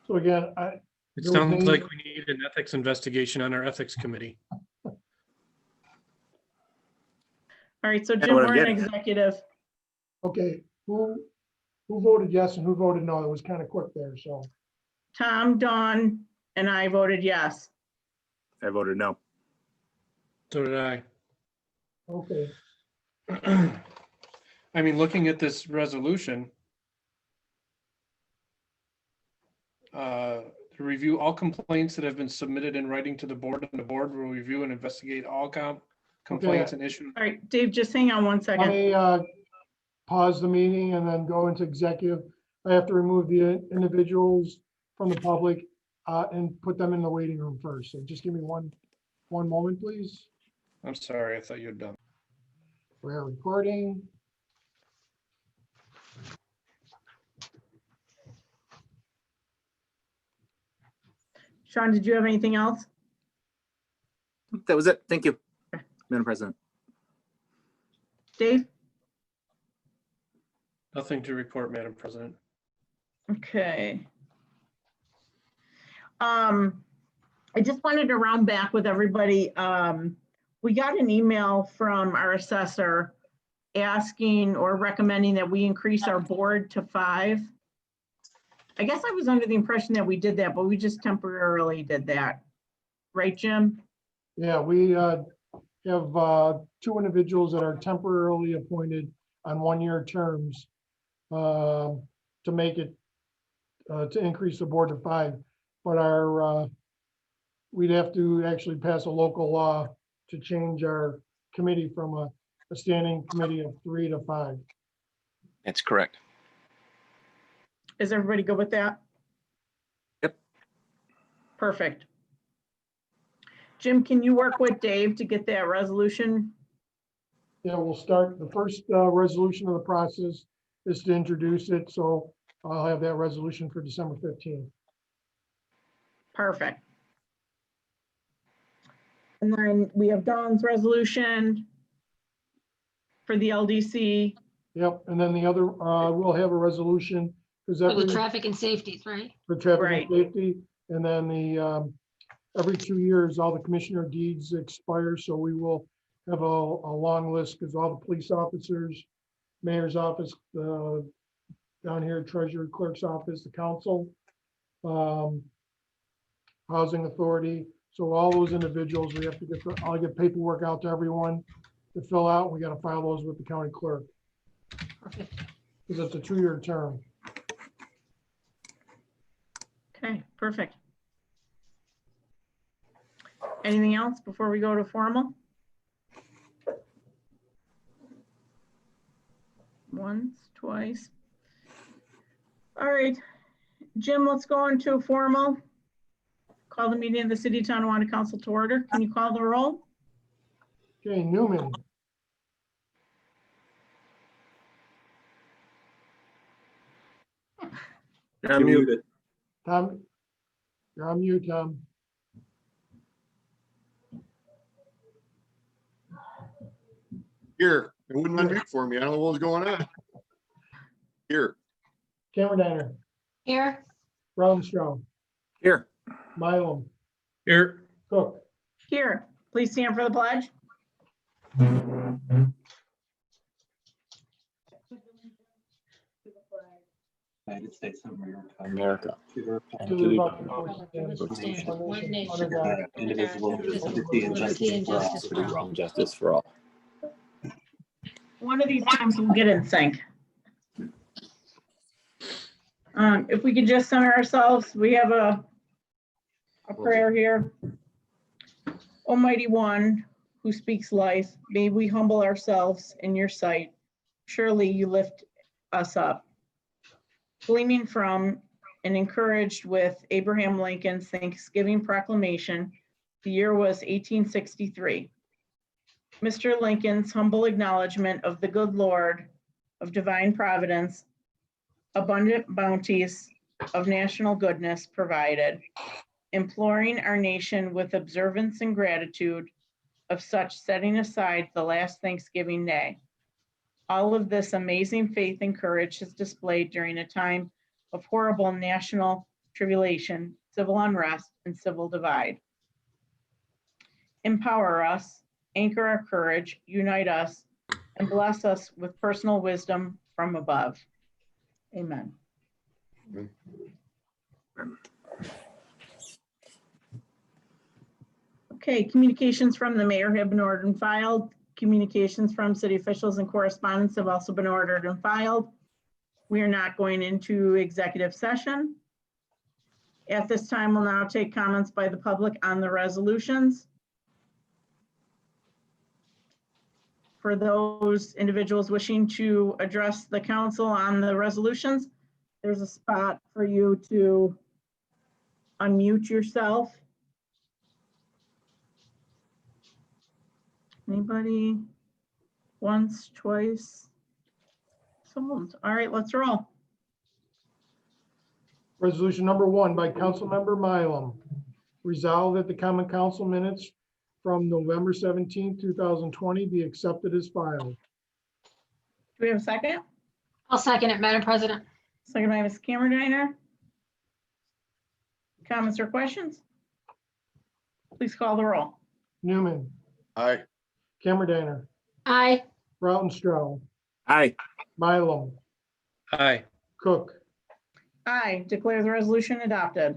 So again, It There was sounds no- like we need an ethics investigation on our ethics committee. All right, so Yeah, Jim, what I'm we're in getting at. executive. okay, who voted yes and who voted no? It was kind of quick there, so. Tom, Dawn, and I voted yes. I voted no. So did I. Okay, I mean, looking at this resolution, to review all complaints that have been submitted in writing to the board, and the board will review and investigate all complaints and issues. All right, Dave, just hang on one second. I pause the meeting and then go into executive. I have to remove the individuals from the public and put them in the waiting room first. So just give me one moment, please. I'm sorry, I thought you had done. We're recording. Sean, did you have anything else? That was it. Thank you, Madam President. Dave? Nothing to report, Madam President. Okay. I just wanted to round back with everybody. We got an email from our assessor asking or recommending that we increase our board to 5. I guess I was under the impression that we did that, but we just temporarily did that. Right, Jim? Yeah, we have 2 individuals that are temporarily appointed on 1-year terms to make it, to increase the board to 5. But we'd have to actually pass a local law to change our committee from a standing committee of 3 to 5. That's correct. Is everybody good with that? Yep. Perfect. Jim, can you work with Dave to get that resolution? Yeah, we'll start, the first resolution of the process is to introduce it, so I'll have that resolution for December 15th. Perfect. And then we have Dawn's resolution for the LDC. Yep, and then the other, we'll have a resolution, because For the every, traffic and safety, right? for traffic Right. and safety, and then the, every 2 years, all the commissioner deeds expire, so we will have a long list, because all the police officers, mayor's office, down here, treasurer, clerk's office, the council, housing authority, so all those individuals, we have to get, I'll get paperwork out to everyone to fill out, we gotta file those with the county clerk, Perfect. because it's a 2-year term. Okay, perfect. Anything else before we go to formal? Once, twice. All right, Jim, let's go into formal. Call the meeting of the City of Tonawanda Council to order. Can you call the roll? Okay, Newman, You're muted. Tom, you're on mute, Tom. Here, it wouldn't unmute for me. I don't know what was going on. Here, Cameron Danner, Here, Rautenstrau, Here. Mylum, Here, Cook. Here, please stand for the pledge. United States of America. To the republic for which it stands, one nation, under God, indivisible, with liberty and justice for all. Justice for all. One of these times we'll get in sync. If we could just center ourselves, we have a prayer here. Almighty One, who speaks life, may we humble ourselves in your sight. Surely you lift us up. Gleaming from and encouraged with Abraham Lincoln's Thanksgiving Proclamation, the year was 1863. Mr. Lincoln's humble acknowledgement of the good Lord of divine providence, abundant bounties of national goodness provided, imploring our nation with observance and gratitude of such, setting aside the last Thanksgiving Day. All of this amazing faith and courage is displayed during a time of horrible national tribulation, civil unrest, and civil divide. Empower us, anchor our courage, unite us, and bless us with personal wisdom from above. Amen. Okay, communications from the mayor have been ordered and filed. Communications from city officials and correspondents have also been ordered and filed. We are not going into executive session. At this time, we'll now take comments by the public on the resolutions. For those individuals wishing to address the council on the resolutions, there's a spot for you to unmute yourself. Anybody? Once, twice? Sold. All right, let's roll. Resolution number 1 by Councilmember Mylum. Resolved that the common council minutes from November 17, 2020 be accepted as filed. Do we have a second? I'll second it, Madam President. Second by Ms. Cameron Danner. Comments or questions? Please call the roll. Newman, aye. Cameron Danner, Aye. Rautenstrau, Aye. Mylum, aye. Cook. Aye, declare the resolution adopted.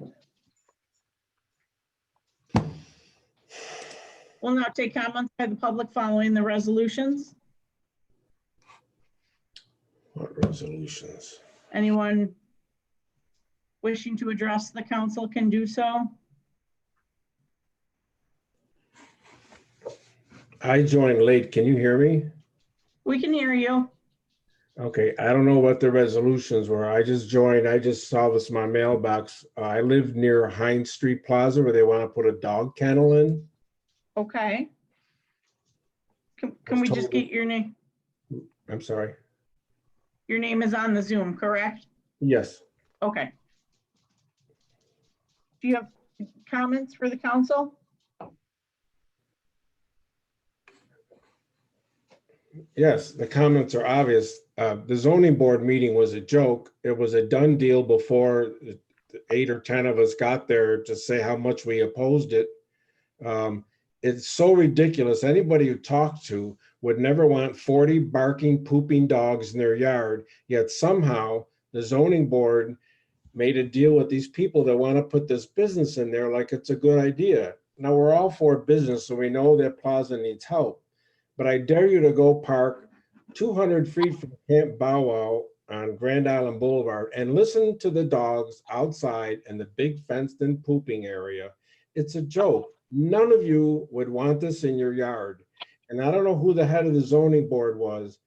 We'll now take comments by the public following the resolutions. What resolutions? Anyone wishing to address the council can do so. I joined late. Can you hear me? We can hear you. Okay, I don't know what the resolutions were. I just joined. I just saw this in my mailbox. I live near Heinz Street Plaza where they want to put a dog kennel in. Okay. Can we just get your name? I'm sorry. Your name is on the Zoom, correct? Yes. Okay. Do you have comments for the council? Yes, the comments are obvious. The zoning board meeting was a joke. It was a done deal before 8 or 10 of us got there to say how much we opposed it. It's so ridiculous. Anybody who talked to would never want 40 barking, pooping dogs in their yard. Yet somehow the zoning board made a deal with these people that want to put this business in there like it's a good idea. Now, we're all for business, so we know that Plaza needs help. But I dare you to go park 200 feet from Camp Bow Wow on Grand Island Boulevard and listen to the dogs outside in the big fenced-in pooping area. It's a joke. None of you would want this in your yard. And I don't know who the head of the zoning board was,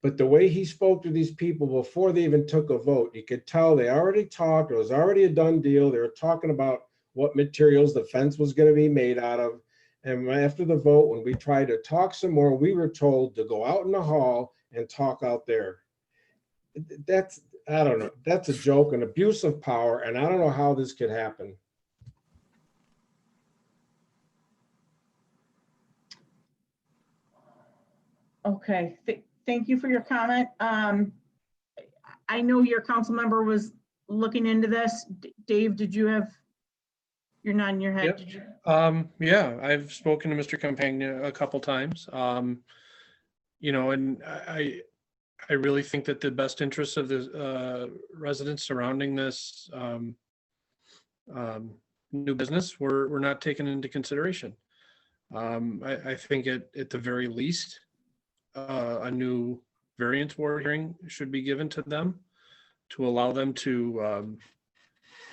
but the way he spoke to these people before they even took a vote, you could tell they already talked. It was already a done deal. They were talking about what materials the fence was going to be made out of. And after the vote, when we tried to talk some more, we were told to go out in the hall and talk out there. That's, I don't know, that's a joke, an abuse of power, and I don't know how this could happen. Okay, thank you for your comment. I know your council member was looking into this. Dave, did you have, you're nodding your head. Yep. Did you? Yeah, I've spoken to Mr. Campagna a couple times. You know, and I really think that the best interests of the residents surrounding this new business were not taken into consideration. I think at the very least, a new variance board hearing should be given to them to allow them to,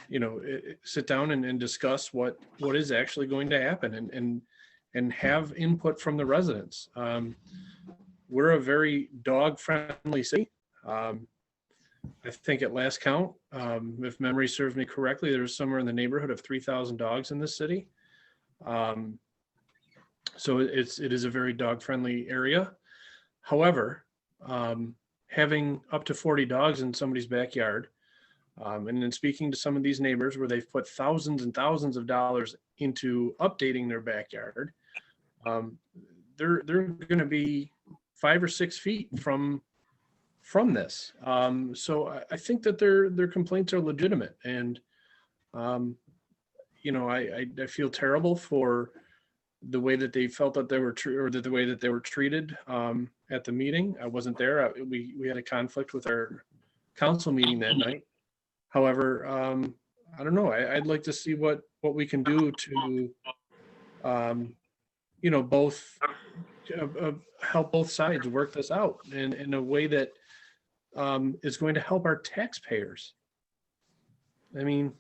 you know, sit down and discuss what is actually going to happen and have input from the residents. We're a very dog-friendly city. I think at last count, if memory serves me correctly, there's somewhere in the neighborhood of 3,000 dogs in this city. So it is a very dog-friendly area. However, having up to 40 dogs in somebody's backyard, and then speaking to some of these neighbors where they've put thousands and thousands of dollars into updating their backyard, they're going to be 5 or 6 feet from this. So I think that their complaints are legitimate, and you know, I feel terrible for the way that they felt that they were the way that they were treated at the meeting. I wasn't there. We had a conflict with our council meeting that night. However, I don't know. I'd like to see what we can do to, you know, both help both sides work this out in a way that is going to help our taxpayers. I mean,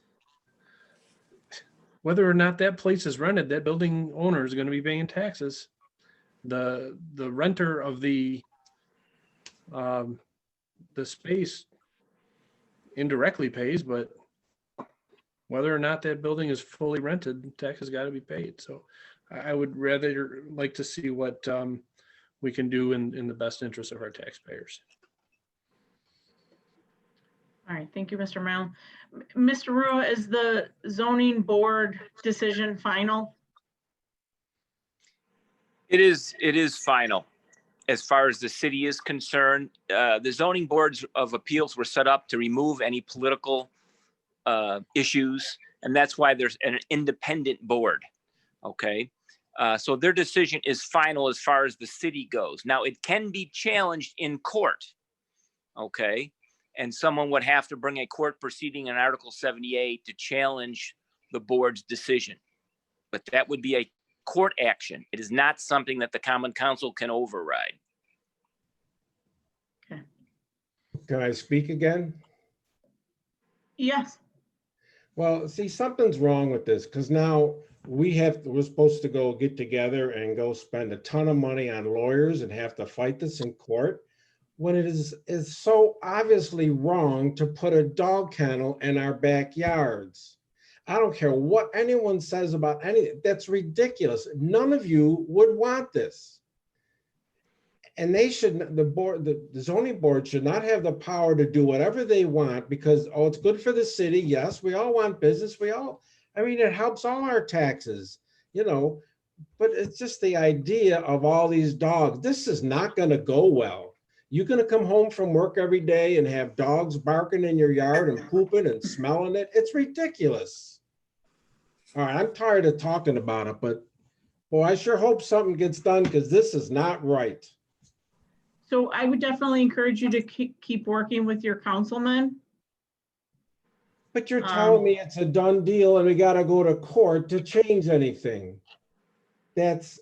whether or not that place is rented, that building owner is going to be paying taxes. The renter of the space indirectly pays, but whether or not that building is fully rented, tax has got to be paid. So I would rather like to see what we can do in the best interest of our taxpayers. All right, thank you, Mr. Brown. Mr. Rua, is the zoning board decision final? It is final. As far as the city is concerned, the zoning boards of appeals were set up to remove any political issues, and that's why there's an independent board. Okay, so their decision is final as far as the city goes. Now, it can be challenged in court. Okay, and someone would have to bring a court proceeding in Article 78 to challenge the board's decision, but that would be a court action. It is not something that the Common Council can override. Okay. Can I speak again? Yes. Well, see, something's wrong with this because now we're supposed to go get together and go spend a ton of money on lawyers and have to fight this in court when it is so obviously wrong to put a dog kennel in our backyards. I don't care what anyone says about anything. That's ridiculous. None of you would want this. And they should, the zoning board should not have the power to do whatever they want because, oh, it's good for the city. Yes, we all want business. I mean, it helps all our taxes. You know, but it's just the idea of all these dogs. This is not gonna go well. You're gonna come home from work every day and have dogs barking in your yard and pooping and smelling it. It's ridiculous. All right, I'm tired of talking about it, but boy, I sure hope something gets done because this is not right. So I would definitely encourage you to keep working with your councilman. But you're telling me it's a done deal and we gotta go to court to change anything. That's,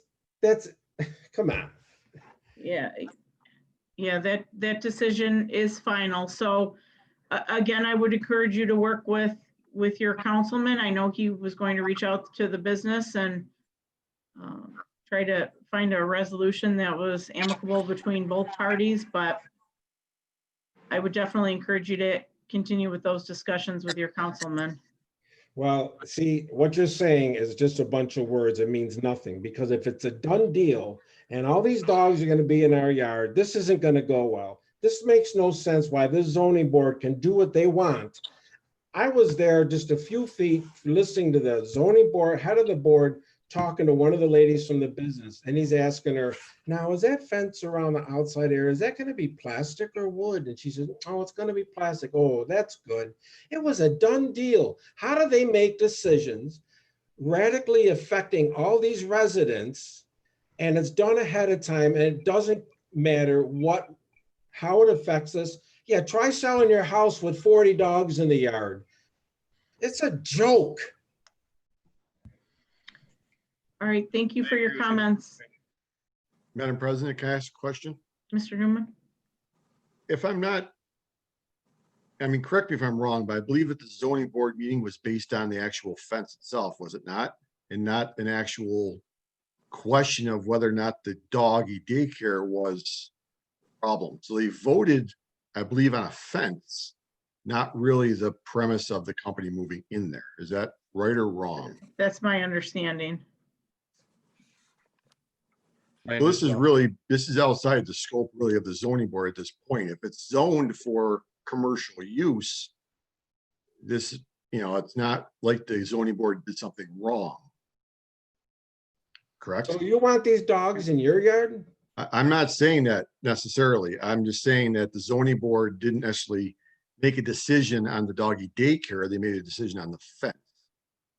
come on. Yeah. Yeah, that decision is final. So again, I would encourage you to work with your councilman. I know he was going to reach out to the business and try to find a resolution that was amicable between both parties, but I would definitely encourage you to continue with those discussions with your councilman. Well, see, what you're saying is just a bunch of words. It means nothing, because if it's a done deal and all these dogs are going to be in our yard, this isn't going to go well. This makes no sense why this zoning board can do what they want. I was there just a few feet listening to the zoning board, head of the board, talking to one of the ladies from the business, and he's asking her, now, is that fence around the outside area, is that going to be plastic or wood? And she says, oh, it's going to be plastic. Oh, that's good. It was a done deal. How do they make decisions radically affecting all these residents? And it's done ahead of time, and it doesn't matter how it affects us. Yeah, try selling your house with 40 dogs in the yard. It's a joke. All right, thank you for your comments. Madam President, can I ask a question? Mr. Newman? If I'm not, I mean, correct me if I'm wrong, but I believe that the zoning board meeting was based on the actual fence itself, was it not? And not an actual question of whether or not the doggy daycare was a problem. So they voted, I believe, on a fence, not really the premise of the company moving in there. Is that right or wrong? That's my understanding. So this is outside the scope really of the zoning board at this point. If it's zoned for commercial use, this, it's not like the zoning board did something wrong. Correct? So you want these dogs in your yard? I'm not saying that necessarily. I'm just saying that the zoning board didn't necessarily make a decision on the doggy daycare. They made a decision on the fence.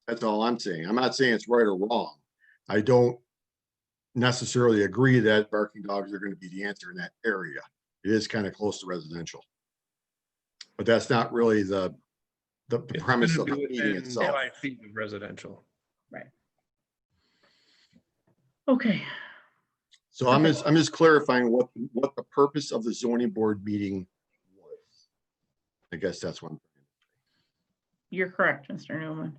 That's all I'm saying. I'm not saying it's right or wrong. I don't necessarily agree that barking dogs are going to be the answer in that area. It is kind of close to residential, but that's not really the premise of the meeting itself. 5 feet of residential. Right. Okay. So I'm just clarifying what the purpose of the zoning board meeting was. I guess that's one. You're correct, Mr. Newman.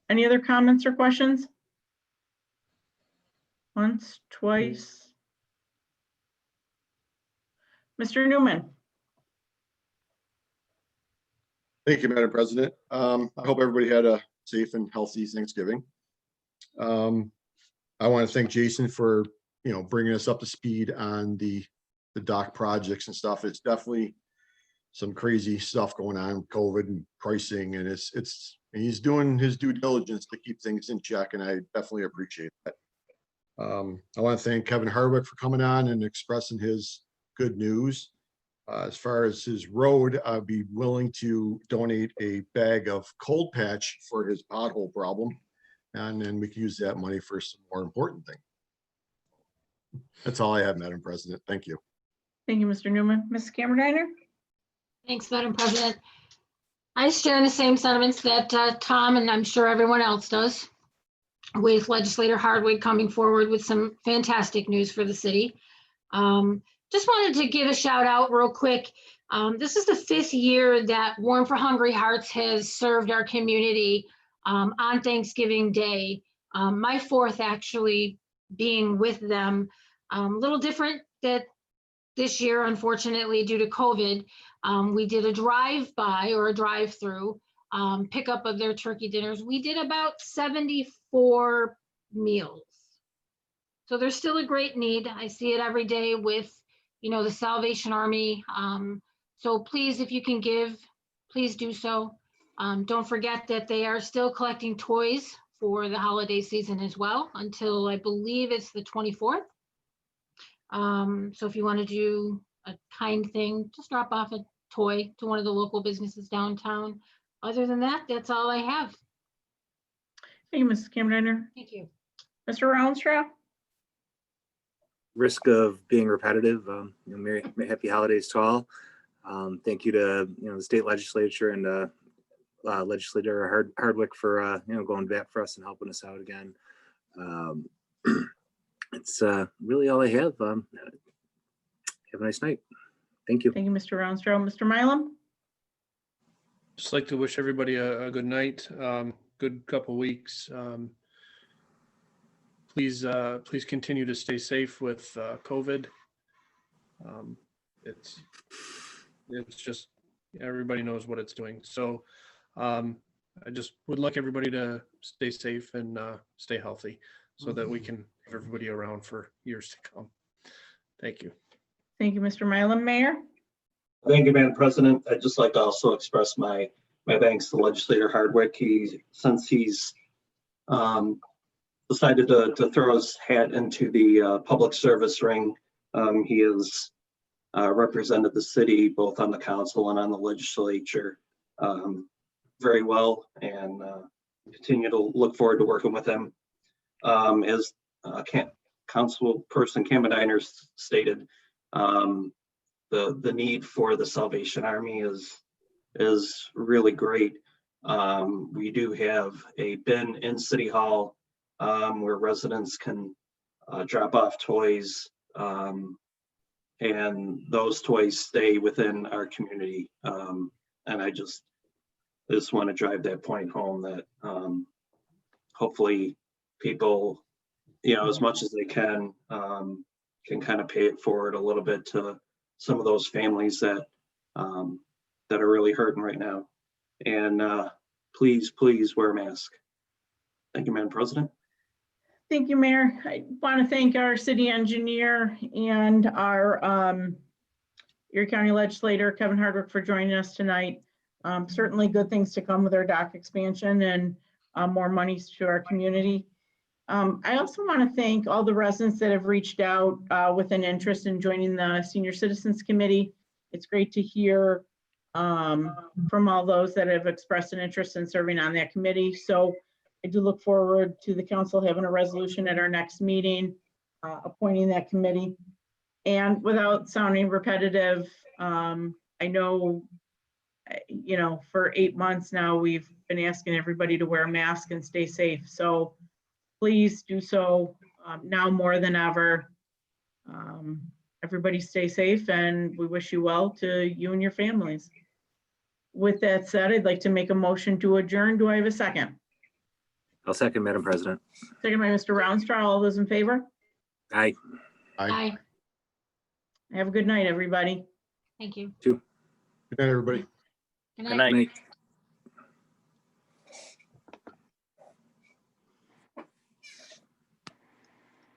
Any other comments or questions? Once, twice. Mr. Newman? Thank you, Madam President. I hope everybody had a safe and healthy Thanksgiving. I want to thank Jason for, bringing us up to speed on the dock projects and stuff. It's definitely some crazy stuff going on with COVID and pricing, and and he's doing his due diligence to keep things in check, and I definitely appreciate that. I want to thank Kevin Hardwick for coming on and expressing his good news. As far as his road, I'd be willing to donate a bag of cold patch for his pothole problem. And then we can use that money for some more important thing. That's all I have, Madam President. Thank you. Thank you, Mr. Newman. Ms. Cameron. Thanks, Madam President. I share the same sentiments that Tom and I'm sure everyone else does, with Legislator Hardwick coming forward with some fantastic news for the city. Just wanted to give a shout out real quick. This is the 5th year that Warm for Hungry Hearts has served our community on Thanksgiving Day. My 4th actually being with them. A little different that this year, unfortunately, due to COVID. We did a drive-by or a drive-through pickup of their turkey dinners. We did about 74 meals. So there's still a great need. I see it every day with, the Salvation Army. So please, if you can give, please do so. Don't forget that they are still collecting toys for the holiday season as well, until I believe it's the 24th. So if you want to do a kind thing, just drop off a toy to one of the local businesses downtown. Other than that, that's all I have. Thank you, Mrs. Cameron. Thank you. Mr. Rounstrau? Risk of being repetitive, Merry Happy Holidays to all. Thank you to, the state legislature and Legislator Hardwick for, going back for us and helping us out again. It's really all I have. Have a nice night. Thank you. Thank you, Mr. Rounstrau. Mr. Mylum? Just like to wish everybody a good night, good couple weeks. Please continue to stay safe with COVID. It's just, everybody knows what it's doing. So I just would like everybody to stay safe and stay healthy so that we can have everybody around for years to come. Thank you. Thank you, Mr. Mylum. Mayor? Thank you, Madam President. I'd just like to also express my thanks to Legislator Hardwick. Since he's decided to throw his hat into the public service ring, he has represented the city both on the council and on the legislature very well, and continue to look forward to working with him. As Councilperson Cameron stated, the need for the Salvation Army is really great. We do have a bin in City Hall where residents can drop off toys, and those toys stay within our community. And I just want to drive that point home that hopefully people, as much as they can kind of pay it forward a little bit to some of those families that are really hurting right now. And please wear a mask. Thank you, Madam President. Thank you, Mayor. I want to thank our city engineer and our Erie County legislator, Kevin Hardwick, for joining us tonight. Certainly good things to come with our dock expansion and more monies to our community. I also want to thank all the residents that have reached out with an interest in joining the Senior Citizens Committee. It's great to hear from all those that have expressed an interest in serving on that committee. So I do look forward to the council having a resolution at our next meeting, appointing that committee. And without sounding repetitive, I know, for 8 months now, we've been asking everybody to wear a mask and stay safe. So please do so now more than ever. Everybody stay safe, and we wish you well to you and your families. With that said, I'd like to make a motion to adjourn. Do I have a second? I'll second, Madam President. Second by Mr. Rounstrau. All those in favor? Aye. Bye. Have a good night, everybody. Thank you. Good night, everybody. Good Good night. night. Night.